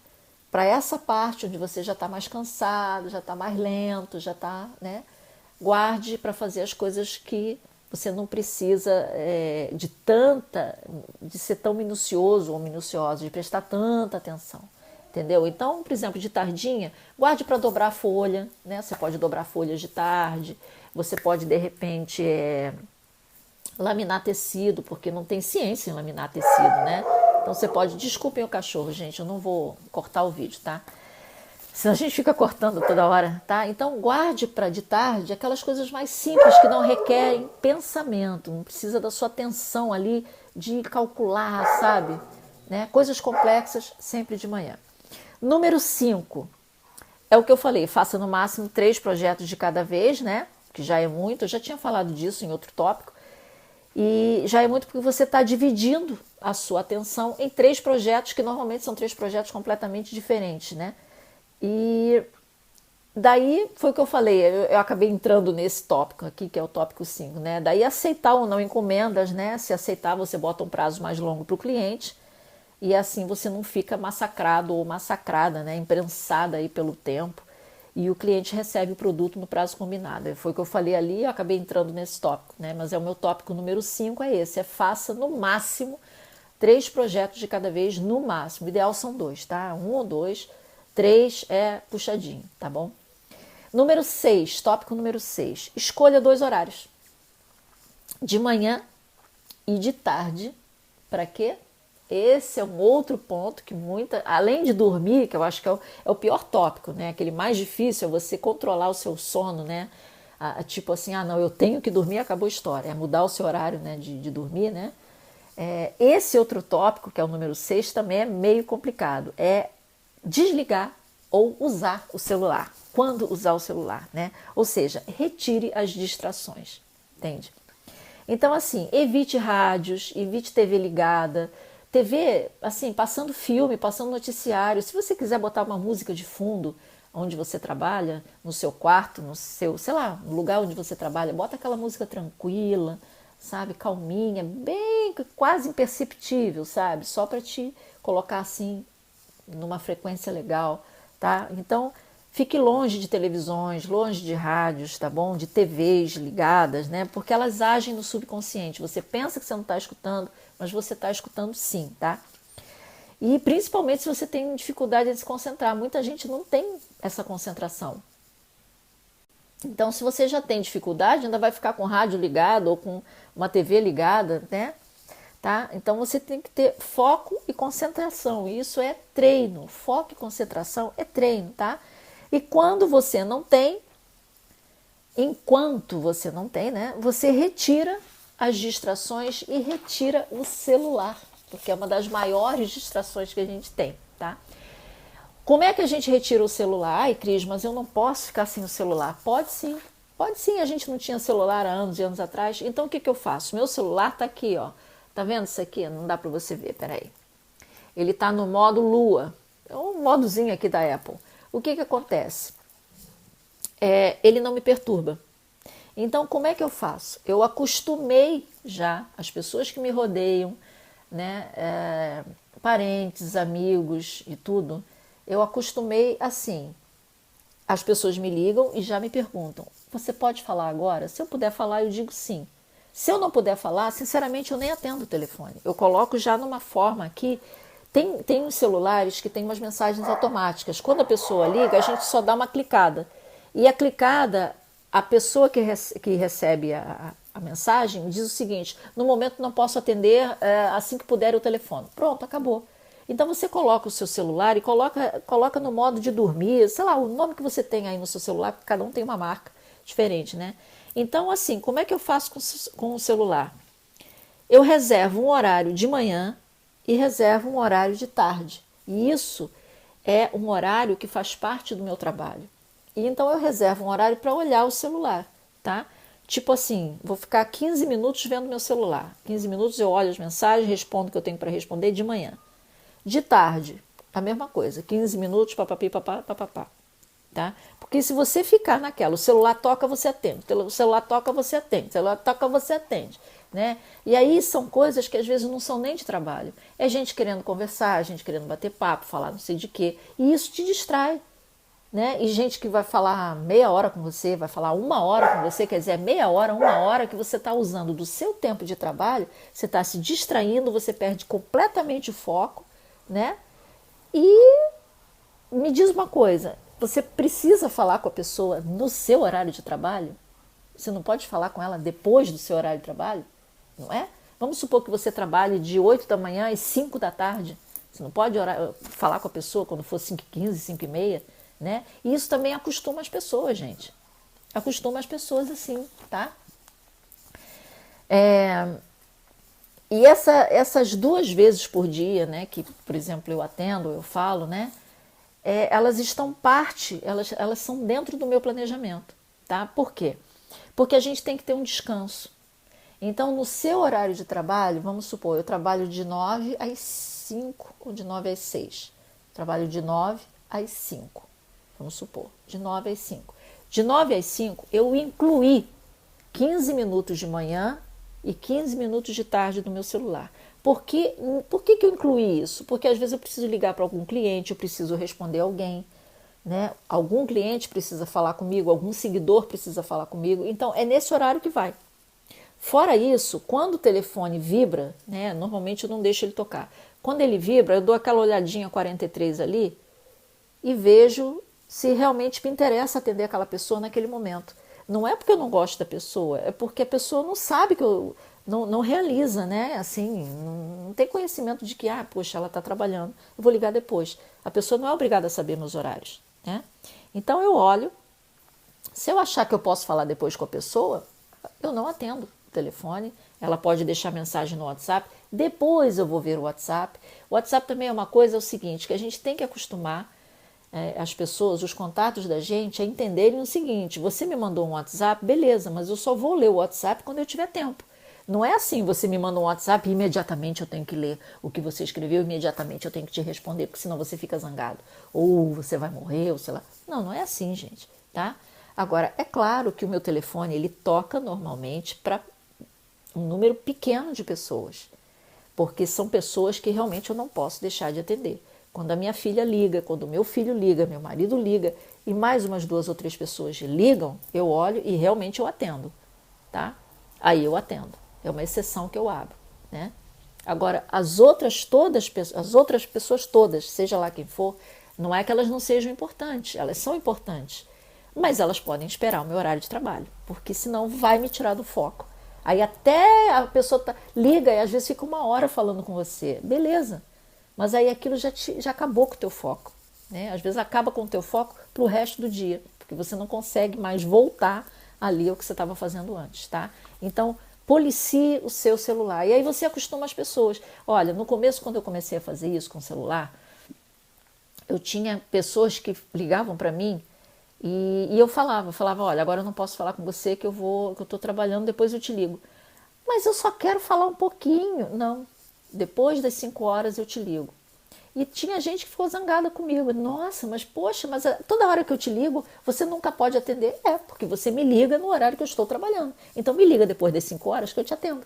para essa parte onde você já está mais cansado, já está mais lento, já está, né? Guarde para fazer as coisas que você não precisa de ser tão minucioso ou minuciosa, de prestar tanta atenção, entendeu? Então, por exemplo, de tardinha, guarde para dobrar a folha, né? Você pode dobrar folhas de tarde, você pode, de repente, laminar tecido, porque não tem ciência em laminar tecido, né? Então você pode, desculpem o cachorro, gente, eu não vou cortar o vídeo, tá? Senão a gente fica cortando toda hora, tá? Então guarde para de tarde aquelas coisas mais simples que não requerem pensamento, não precisa da sua atenção ali de calcular, sabe? Né? Coisas complexas sempre de manhã. Número 5, é o que eu falei, faça no máximo 3 projetos de cada vez, né? Que já é muito, eu já tinha falado disso em outro tópico. E já é muito porque você está dividindo a sua atenção em 3 projetos, que normalmente são 3 projetos completamente diferentes, né? E daí foi o que eu falei, eu acabei entrando nesse tópico aqui, que é o tópico 5, né? Daí aceitar ou não encomendas, né? Se aceitar, você bota um prazo mais longo para o cliente, e assim você não fica massacrado ou massacrada, né? Imprensada aí pelo tempo, e o cliente recebe o produto no prazo combinado. Foi o que eu falei ali, eu acabei entrando nesse tópico, né? Mas é o meu tópico número 5, é esse, faça no máximo 3 projetos de cada vez, no máximo. O ideal são 2, tá? 1 ou 2, 3 é puxadinho, tá bom? Número 6, tópico número 6, escolha 2 horários, de manhã e de tarde. Para quê? Esse é um outro ponto que além de dormir, que eu acho que é o pior tópico, né? Aquele mais difícil é você controlar o seu sono, né? Tipo assim, não, eu tenho que dormir, acabou a história. É mudar o seu horário, né, de dormir, né? Esse outro tópico, que é o número 6, também é meio complicado. É desligar ou usar o celular. Quando usar o celular, né? Ou seja, retire as distrações, entende? Então, assim, evite rádios, evite TV ligada, TV, assim, passando filme, passando noticiário. Se você quiser botar uma música de fundo onde você trabalha, no seu quarto, no seu, sei lá, no lugar onde você trabalha, bota aquela música tranquila, sabe, calminha, bem, quase imperceptível, sabe, só para te colocar assim numa frequência legal, tá? Então, fique longe de televisões, longe de rádios, tá bom? De TVs ligadas, né? Porque elas agem no subconsciente. Você pensa que você não está escutando, mas você está escutando sim, tá? E principalmente se você tem dificuldade de se concentrar. Muita gente não tem essa concentração. Então, se você já tem dificuldade, ainda vai ficar com o rádio ligado ou com uma TV ligada, né? Tá? Então, você tem que ter foco e concentração. Isso é treino. Foco e concentração é treino, tá? E quando você não tem, enquanto você não tem, né? Você retira as distrações e retira o celular, porque é uma das maiores distrações que a gente tem, tá? Como é que a gente retira o celular? Ai, Cris, mas eu não posso ficar sem o celular. Pode sim, a gente não tinha celular há anos e anos atrás. Então o que eu faço? Meu celular tá aqui, ó. Tá vendo isso aqui? Não dá para você ver, peraí. Ele tá no modo lua, é um modozinho aqui da Apple. O que acontece? Ele não me perturba. Então como é que eu faço? Eu acostumei já as pessoas que me rodeiam, né, parentes, amigos e tudo, eu acostumei assim. As pessoas me ligam e já me perguntam, você pode falar agora? Se eu puder falar, eu digo sim. Se eu não puder falar, sinceramente, eu nem atendo o telefone. Eu coloco já numa forma aqui. Tem uns celulares que tem umas mensagens automáticas. Quando a pessoa liga, a gente só dá uma clicada. E a clicada, a pessoa que recebe a mensagem diz o seguinte, no momento não posso atender, assim que puder eu telefono. Pronto, acabou. Então você coloca o seu celular e coloca no modo de dormir, sei lá, o nome que você tem aí no seu celular, porque cada um tem uma marca diferente, né? Então, assim, como é que eu faço com o celular? Eu reservo um horário de manhã e reservo um horário de tarde. E isso é um horário que faz parte do meu trabalho. E então eu reservo um horário para olhar o celular, tá? Tipo assim, vou ficar 15 minutos vendo meu celular. 15 minutos eu olho as mensagens, respondo o que eu tenho para responder de manhã. De tarde, a mesma coisa, 15 minutos, papapi, papapá. Tá? Porque se você ficar naquela, o celular toca, você atende, o celular toca, você atende, o celular toca, você atende, né? E aí são coisas que às vezes não são nem de trabalho. É gente querendo conversar, gente querendo bater papo, falar não sei de quê, e isso te distrai, né? E gente que vai falar meia hora com você, vai falar 1 hora com você, quer dizer, é meia hora, 1 hora que você está usando do seu tempo de trabalho, você está se distraindo, você perde completamente o foco, né? E me diz uma coisa, você precisa falar com a pessoa no seu horário de trabalho? Você não pode falar com ela depois do seu horário de trabalho? Não é? Vamos supor que você trabalhe de 8 da manhã às 5 da tarde. Você não pode falar com a pessoa quando for 5h15, 5h30, né? E isso também acostuma as pessoas, gente. Acostuma as pessoas assim, tá? E essas 2 vezes por dia, né, que, por exemplo, eu atendo, eu falo, né? Elas estão elas são dentro do meu planejamento, tá? Por quê? Porque a gente tem que ter um descanso. Então, no seu horário de trabalho, vamos supor, eu trabalho de 9 às 5 ou de 9 às 6. Trabalho de 9 às 5. Vamos supor, de 9 às 5. De 9 às 5, eu incluí 15 minutos de manhã e 15 minutos de tarde no meu celular. Por que eu incluí isso? Porque às vezes eu preciso ligar para algum cliente, eu preciso responder alguém, né? Algum cliente precisa falar comigo, algum seguidor precisa falar comigo. Então, é nesse horário que vai. Fora isso, quando o telefone vibra, né? Normalmente eu não deixo ele tocar. Quando ele vibra, eu dou aquela olhadinha 43 ali e vejo se realmente me interessa atender aquela pessoa naquele momento. Não é porque eu não gosto da pessoa, é porque a pessoa não sabe que eu não realiza, né? Assim, não tem conhecimento de que, poxa, ela está trabalhando, eu vou ligar depois. A pessoa não é obrigada a saber meus horários, né? Então eu olho, se eu achar que eu posso falar depois com a pessoa, eu não atendo o telefone, ela pode deixar mensagem no WhatsApp, depois eu vou ver o WhatsApp. O WhatsApp também é uma coisa, é o seguinte, que a gente tem que acostumar as pessoas, os contatos da gente, a entenderem o seguinte: você me mandou um WhatsApp, beleza, mas eu só vou ler o WhatsApp quando eu tiver tempo. Não é assim, você me manda um WhatsApp e imediatamente eu tenho que ler o que você escreveu, imediatamente eu tenho que te responder, porque senão você fica zangado. Ou você vai morrer, ou sei lá. Não é assim, gente, tá? Agora, é claro que o meu telefone, ele toca normalmente para um número pequeno de pessoas, porque são pessoas que realmente eu não posso deixar de atender. Quando a minha filha liga, quando o meu filho liga, meu marido liga e mais umas 2 ou 3 pessoas ligam, eu olho e realmente eu atendo, tá? Aí eu atendo. É uma exceção que eu abro, né? Agora, as outras pessoas todas, seja lá quem for, não é que elas não sejam importantes, elas são importantes, mas elas podem esperar o meu horário de trabalho, porque senão vai me tirar do foco. Aí até a pessoa liga e às vezes fica 1 hora falando com você, beleza, mas aí aquilo já acabou com o teu foco, né? Às vezes acaba com o teu foco para o resto do dia, porque você não consegue mais voltar ali ao que você estava fazendo antes, tá? Então, policie o seu celular. E aí você acostuma as pessoas. Olha, no começo, quando eu comecei a fazer isso com o celular, eu tinha pessoas que ligavam para mim e eu falava, olha, agora eu não posso falar com você que eu estou trabalhando, depois eu te ligo. Mas eu só quero falar um pouquinho. Não, depois das 5 horas eu te ligo. E tinha gente que ficou zangada comigo. Nossa, mas poxa, mas toda hora que eu te ligo, você nunca pode atender. É, porque você me liga no horário que eu estou trabalhando. Então me liga depois das 5 horas que eu te atendo.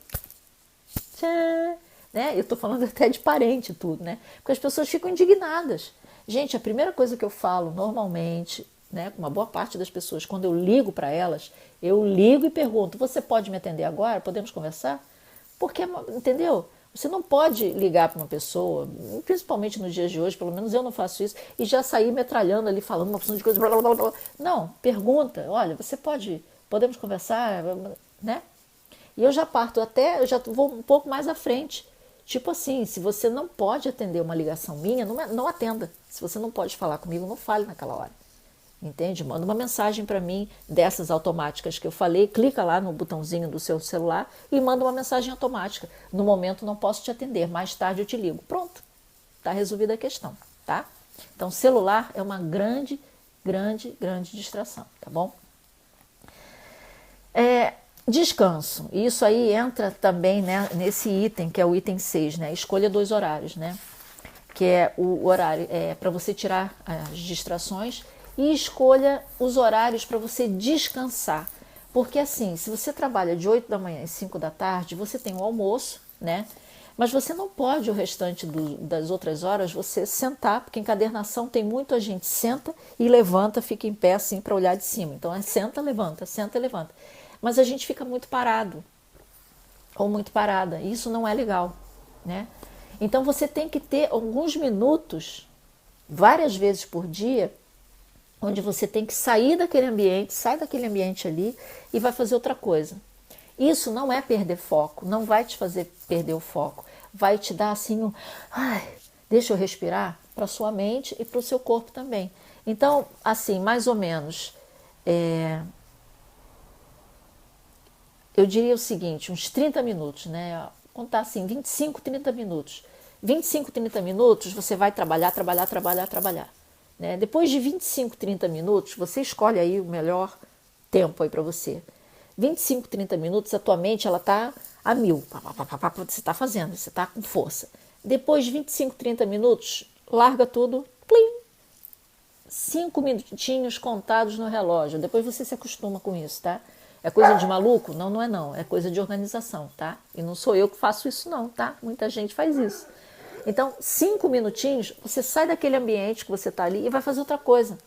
Tchê, né? Eu estou falando até de parente tudo, né? Porque as pessoas ficam indignadas. Gente, a primeira coisa que eu falo normalmente, né, com uma boa parte das pessoas, quando eu ligo para elas, eu ligo e pergunto: você pode me atender agora? Podemos conversar? Porque, entendeu? Você não pode ligar para uma pessoa, principalmente nos dias de hoje, pelo menos eu não faço isso, e já sair metralhando ali, falando uma opção de coisa, blá, blá, blá, blá. Não, pergunta, olha, podemos conversar, né? E eu já eu já vou um pouco mais à frente. Tipo assim, se você não pode atender uma ligação minha, não atenda. Se você não pode falar comigo, não fale naquela hora. Entende? Manda uma mensagem para mim dessas automáticas que eu falei, clica lá no botãozinho do seu celular e manda uma mensagem automática. No momento não posso te atender, mais tarde eu te ligo. Pronto, está resolvida a questão, tá? Então, celular é uma grande, grande, grande distração, tá bom? Descanso. Isso aí entra também, né, nesse item, que é o item 6, né? Escolha 2 horários, né? Que é o horário para você tirar as distrações e escolha os horários para você descansar. Porque assim, se você trabalha de 8 da manhã às 5 da tarde, você tem o almoço, né? Mas você não pode o restante das outras horas você sentar, porque encadernação tem muito a gente senta e levanta, fica em pé assim para olhar de cima. Então é senta, levanta, senta e levanta. Mas a gente fica muito parado ou muito parada. E isso não é legal, né? Então você tem que ter alguns minutos, várias vezes por dia, onde você tem que sair daquele ambiente, sai daquele ambiente ali e vai fazer outra coisa. Isso não é perder foco, não vai te fazer perder o foco. Vai te dar assim deixa eu respirar, para a sua mente e para o seu corpo também. Então, assim, mais ou menos, eu diria o seguinte, uns 30 minutos, né? Contar assim, 25, 30 minutos. 25, 30 minutos você vai trabalhar. Né? Depois de 25, 30 minutos, você escolhe aí o melhor tempo aí para você. 25, 30 minutos, a tua mente ela está a mil. Você está fazendo, você está com força. Depois de 25, 30 minutos, larga tudo, plim, 5 minutinhos contados no relógio. Depois você se acostuma com isso, tá? É coisa de maluco? Não, não é não. É coisa de organização, tá? E não sou eu que faço isso não, tá? Muita gente faz isso. Então, 5 minutinhos, você sai daquele ambiente que você está ali e vai fazer outra coisa.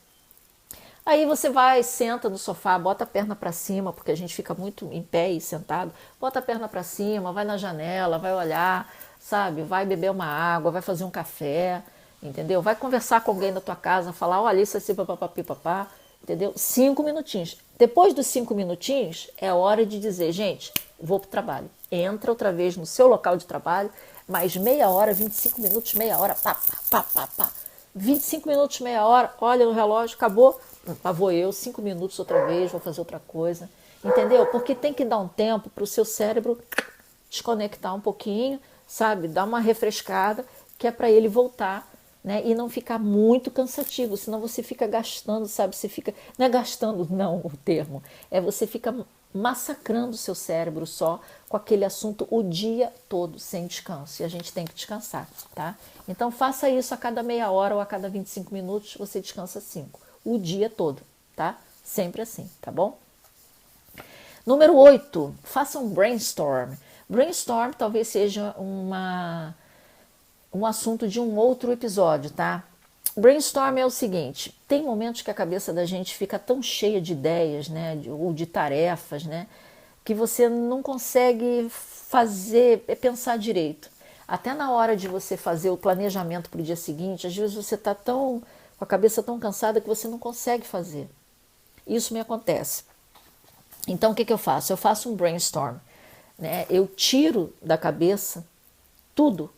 Aí você vai, senta no sofá, bota a perna para cima, porque a gente fica muito em pé e sentado. Bota a perna para cima, vai na janela, vai olhar, sabe? Vai beber uma água, vai fazer um café, entendeu? Vai conversar com alguém da tua casa, falar, olha, isso assim, papapá, entendeu? 5 minutinhos. Depois dos 5 minutinhos, é hora de dizer, gente, vou para o trabalho. Entra outra vez no seu local de trabalho, mais meia hora, 25 minutos, meia hora, 25 minutos, meia hora, olha no relógio, acabou. Lá vou eu, 5 minutos outra vez, vou fazer outra coisa. Entendeu? Porque tem que dar um tempo para o seu cérebro desconectar um pouquinho, sabe? Dar uma refrescada, que é para ele voltar, né? E não ficar muito cansativo, senão você fica gastando, sabe? Você fica, não é gastando, não, o termo. É você fica massacrando o seu cérebro só com aquele assunto o dia todo, sem descanso. E a gente tem que descansar, tá? Então faça isso a cada meia hora ou a cada 25 minutos, você descansa 5. O dia todo, tá? Sempre assim, tá bom? Número 8, faça um brainstorm. Brainstorm talvez seja um assunto de um outro episódio, tá? Brainstorm é o seguinte, tem momentos que a cabeça da gente fica tão cheia de ideias, né, ou de tarefas, né, que você não consegue pensar direito. Até na hora de você fazer o planejamento para o dia seguinte, às vezes você está com a cabeça tão cansada que você não consegue fazer. Isso me acontece. Então o que eu faço? Eu faço um brainstorm, né? Eu tiro da cabeça tudo,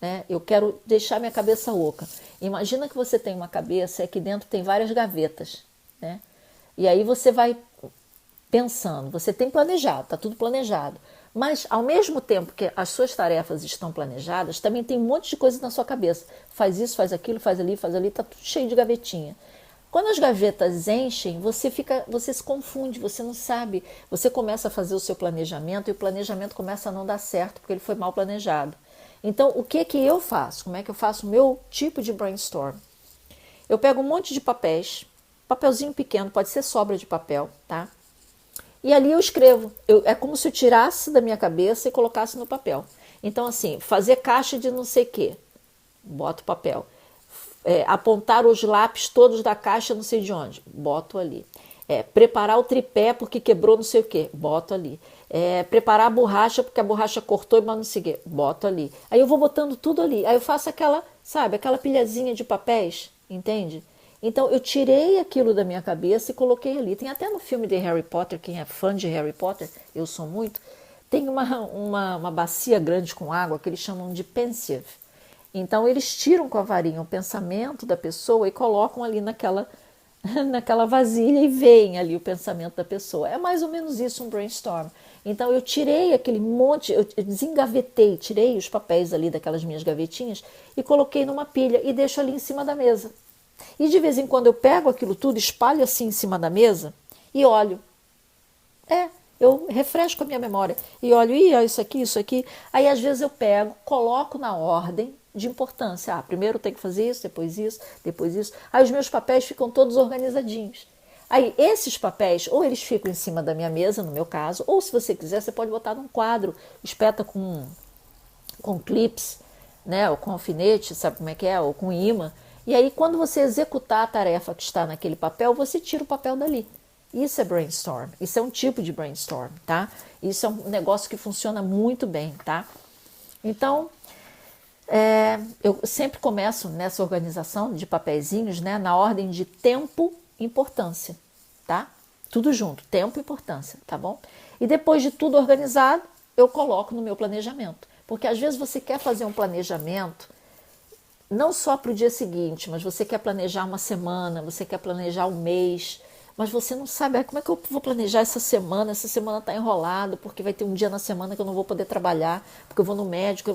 né? Eu quero deixar minha cabeça oca. Imagina que você tem uma cabeça e aqui dentro tem várias gavetas, né? E aí você vai pensando, você tem planejado, está tudo planejado. Mas, ao mesmo tempo que as suas tarefas estão planejadas, também tem um monte de coisa na sua cabeça. Faz isso, faz aquilo, faz ali, está tudo cheio de gavetinha. Quando as gavetas enchem, você se confunde, você não sabe. Você começa a fazer o seu planejamento e o planejamento começa a não dar certo, porque ele foi mal planejado. Então, o que eu faço? Como é que eu faço o meu tipo de brainstorm? Eu pego um monte de papéis, papelzinho pequeno, pode ser sobra de papel, tá? E ali eu escrevo. É como se eu tirasse da minha cabeça e colocasse no papel. Então, assim, fazer caixa de não sei o quê. Boto papel. Apontar os lápis todos da caixa não sei de onde. Boto ali. Preparar o tripé porque quebrou não sei o quê. Boto ali. Preparar a borracha porque a borracha cortou e não sei o quê. Boto ali. Aí eu vou botando tudo ali. Aí eu faço aquela pilhazinha de papéis, entende? Então, eu tirei aquilo da minha cabeça e coloquei ali. Tem até no filme de Harry Potter, quem é fã de Harry Potter, eu sou muito, tem uma bacia grande com água que eles chamam de pensieve. Então, eles tiram com a varinha o pensamento da pessoa e colocam ali naquela vasilha e veem ali o pensamento da pessoa. É mais ou menos isso, um brainstorm. Então, eu tirei aquele monte, eu desengavetei, tirei os papéis ali daquelas minhas gavetinhas e coloquei numa pilha e deixo ali em cima da mesa. E de vez em quando eu pego aquilo tudo, espalho assim em cima da mesa e olho. Eu refresco a minha memória e olho, isso aqui, isso aqui. Aí às vezes eu pego, coloco na ordem de importância. Primeiro tem que fazer isso, depois isso, depois isso. Aí os meus papéis ficam todos organizadinhos. Aí esses papéis, ou eles ficam em cima da minha mesa, no meu caso, ou se você quiser, você pode botar num quadro, espeta com clips, né, ou com alfinete, sabe como é que é, ou com imã. E aí, quando você executar a tarefa que está naquele papel, você tira o papel dali. Isso é brainstorm. Isso é um tipo de brainstorm, tá? Isso é um negócio que funciona muito bem, tá? Então, eu sempre começo nessa organização de papeizinhos, né, na ordem de tempo e importância, tá? Tudo junto, tempo e importância, tá bom? E depois de tudo organizado, eu coloco no meu planejamento. Porque às vezes você quer fazer um planejamento não só para o dia seguinte, mas você quer planejar uma semana, você quer planejar um mês, mas você não sabe como é que eu vou planejar essa semana está enrolado, porque vai ter um dia na semana que eu não vou poder trabalhar, porque eu vou no médico,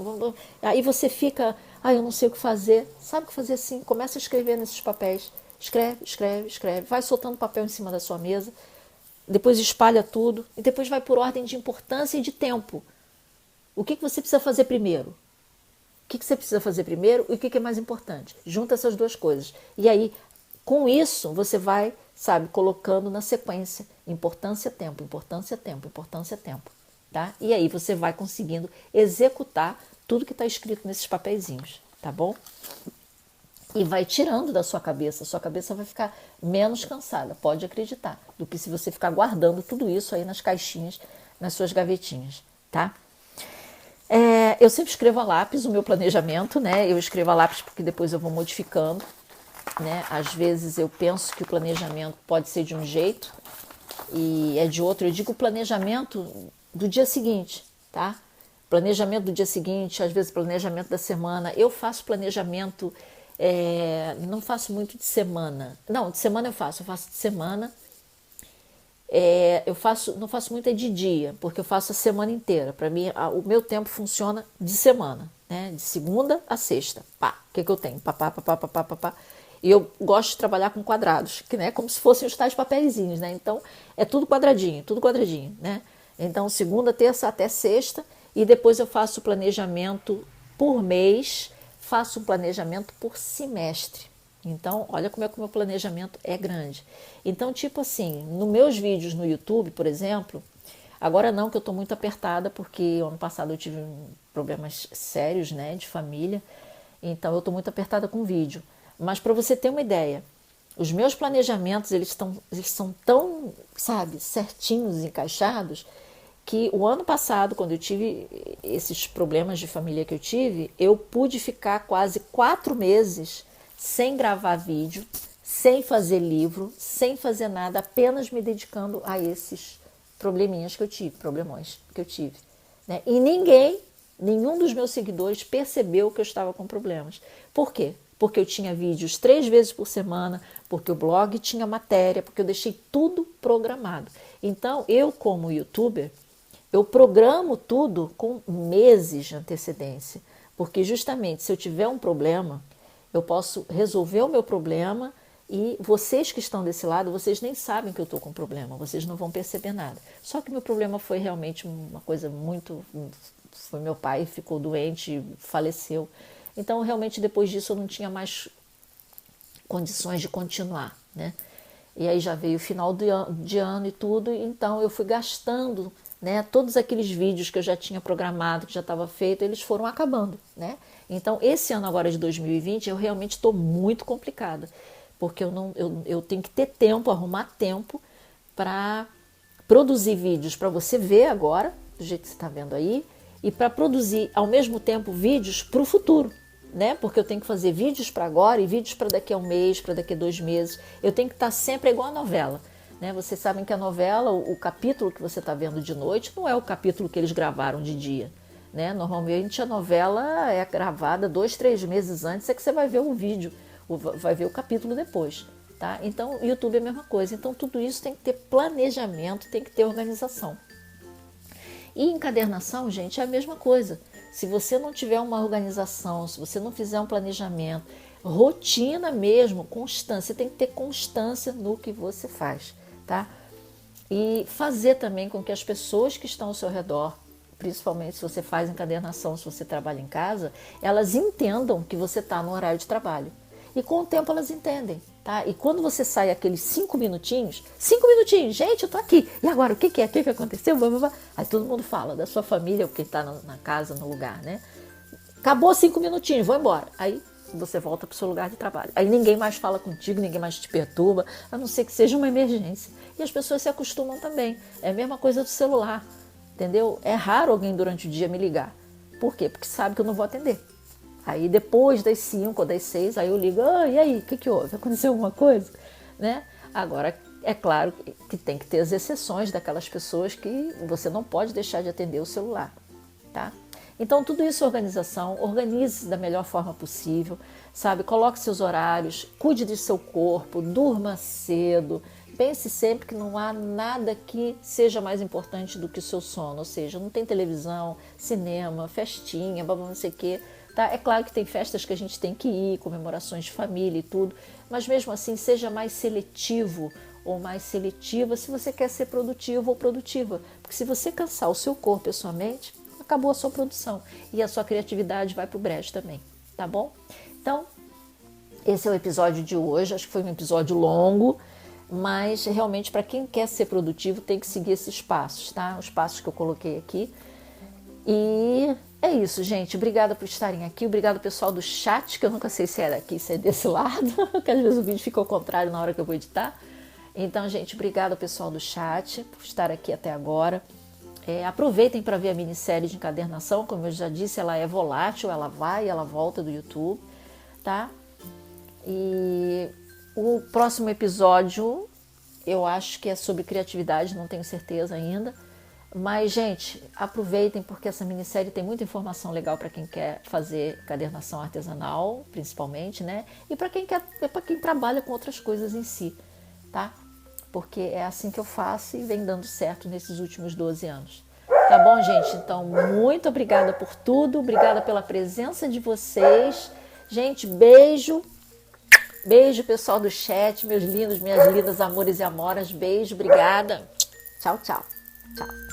aí você fica, eu não sei o que fazer. Sabe o que fazer assim? Começa a escrever nesses papéis, escreve, vai soltando papel em cima da sua mesa, depois espalha tudo e depois vai por ordem de importância e de tempo. O que você precisa fazer primeiro? O que você precisa fazer primeiro e o que é mais importante? Junta essas duas coisas. E aí, com isso, você vai, sabe, colocando na sequência importância, tempo, importância, tempo, importância, tempo. Tá? E aí você vai conseguindo executar tudo que está escrito nesses papeizinhos, tá bom? E vai tirando da sua cabeça vai ficar menos cansada, pode acreditar, do que se você ficar guardando tudo isso aí nas caixinhas, nas suas gavetinhas, tá? Eu sempre escrevo a lápis o meu planejamento, né? Eu escrevo a lápis porque depois eu vou modificando, né? Às vezes eu penso que o planejamento pode ser de um jeito e é de outro. Eu digo planejamento do dia seguinte, tá? Planejamento do dia seguinte, às vezes planejamento da semana. Eu faço planejamento, não faço muito de semana. Não, de semana eu faço de semana. Não faço muito de dia, porque eu faço a semana inteira. Para mim, o meu tempo funciona de semana, né? De segunda a sexta. Pá, o que eu tenho? Pá. E eu gosto de trabalhar com quadrados, que né, como se fossem os tais papeizinhos, né? Então, é tudo quadradinho, né? Então, segunda, terça até sexta, e depois eu faço o planejamento por mês, faço um planejamento por semestre. Então, olha como é que o meu planejamento é grande. Então, tipo assim, nos meus vídeos no YouTube, por exemplo, agora não, que eu estou muito apertada, porque ano passado eu tive problemas sérios, né, de família, então eu estou muito apertada com vídeo. Mas para você ter uma ideia, os meus planejamentos, eles são tão, sabe, certinhos, encaixados, que o ano passado, quando eu tive esses problemas de família que eu tive, eu pude ficar quase 4 meses sem gravar vídeo, sem fazer livro, sem fazer nada, apenas me dedicando a esses probleminhas que eu tive, problemões que eu tive. Né? E nenhum dos meus seguidores percebeu que eu estava com problemas. Por quê? Porque eu tinha vídeos 3 vezes por semana, porque o blog tinha matéria, porque eu deixei tudo programado. Então, eu como youtuber, eu programo tudo com meses de antecedência, porque justamente se eu tiver um problema, eu posso resolver o meu problema e vocês que estão desse lado, vocês nem sabem que eu estou com problema, vocês não vão perceber nada. Só que meu problema foi realmente uma coisa muito... Foi meu pai, ficou doente, faleceu. Então, realmente, depois disso, eu não tinha mais condições de continuar, né? E aí já veio o final de ano e tudo, então eu fui gastando, né? Todos aqueles vídeos que eu já tinha programado, que já estava feito, eles foram acabando, né? Então, esse ano agora de 2020, eu realmente estou muito complicada, porque eu tenho que ter tempo, arrumar tempo para produzir vídeos para você ver agora, do jeito que você está vendo aí, e para produzir ao mesmo tempo vídeos para o futuro, né? Porque eu tenho que fazer vídeos para agora e vídeos para daqui a um mês, para daqui a 2 meses. Eu tenho que estar sempre igual a novela, né? Vocês sabem que a novela, o capítulo que você está vendo de noite, não é o capítulo que eles gravaram de dia, né? Normalmente a novela é gravada 2, 3 meses antes, é que você vai ver o vídeo, vai ver o capítulo depois, tá? Então, o YouTube é a mesma coisa. Então, tudo isso tem que ter planejamento, tem que ter organização. E encadernação, gente, é a mesma coisa. Se você não tiver uma organização, se você não fizer um planejamento, rotina mesmo, constância, você tem que ter constância no que você faz, tá? E fazer também com que as pessoas que estão ao seu redor, principalmente se você faz encadernação, se você trabalha em casa, elas entendam que você está no horário de trabalho. E com o tempo elas entendem, tá? E quando você sai aqueles 5 minutinhos, gente, eu tô aqui. E agora, o que é? O que aconteceu? Aí todo mundo fala da sua família, o que está na casa, no lugar, né? Acabou 5 minutinhos, vou embora. Aí você volta para o seu lugar de trabalho. Aí ninguém mais fala contigo, ninguém mais te perturba, a não ser que seja uma emergência. E as pessoas se acostumam também. É a mesma coisa do celular, entendeu? É raro alguém durante o dia me ligar. Por quê? Porque sabe que eu não vou atender. Aí depois das 5 ou das 6, aí eu ligo, e aí, o que houve? Aconteceu alguma coisa? Né? Agora, é claro que tem que ter as exceções daquelas pessoas que você não pode deixar de atender o celular, tá? Então, tudo isso é organização, organize da melhor forma possível, sabe? Coloque seus horários, cuide de seu corpo, durma cedo, pense sempre que não há nada que seja mais importante do que o seu sono, ou seja, não tem televisão, cinema, festinha, não sei o quê. Tá? É claro que tem festas que a gente tem que ir, comemorações de família e tudo, mas mesmo assim seja mais seletivo ou mais seletiva se você quer ser produtivo ou produtiva. Porque se você cansar o seu corpo e a sua mente, acabou a sua produção e a sua criatividade vai para o brejo também, tá bom? Então, esse é o episódio de hoje. Acho que foi um episódio longo, mas realmente para quem quer ser produtivo tem que seguir esses passos, tá? Os passos que eu coloquei aqui. E é isso, gente. Obrigada por estarem aqui. Obrigado pessoal do chat, que eu nunca sei se é daqui, se é desse lado, porque às vezes o vídeo fica ao contrário na hora que eu vou editar. Então, gente, obrigada pessoal do chat por estar aqui até agora. Aproveitem para ver a minissérie de encadernação. Como eu já disse, ela é volátil, ela vai e ela volta do YouTube, tá? E o próximo episódio eu acho que é sobre criatividade, não tenho certeza ainda. Mas, gente, aproveitem porque essa minissérie tem muita informação legal para quem quer fazer encadernação artesanal, principalmente, né? E para quem trabalha com outras coisas em si, tá? Porque é assim que eu faço e vem dando certo nesses últimos 12 anos. Tá bom, gente? Então, muito obrigada por tudo, obrigada pela presença de vocês. Gente, beijo. Beijo, pessoal do chat, meus lindos, minhas lindas amores e amoras. Beijo, obrigada. Tchau, tchau. Tchau.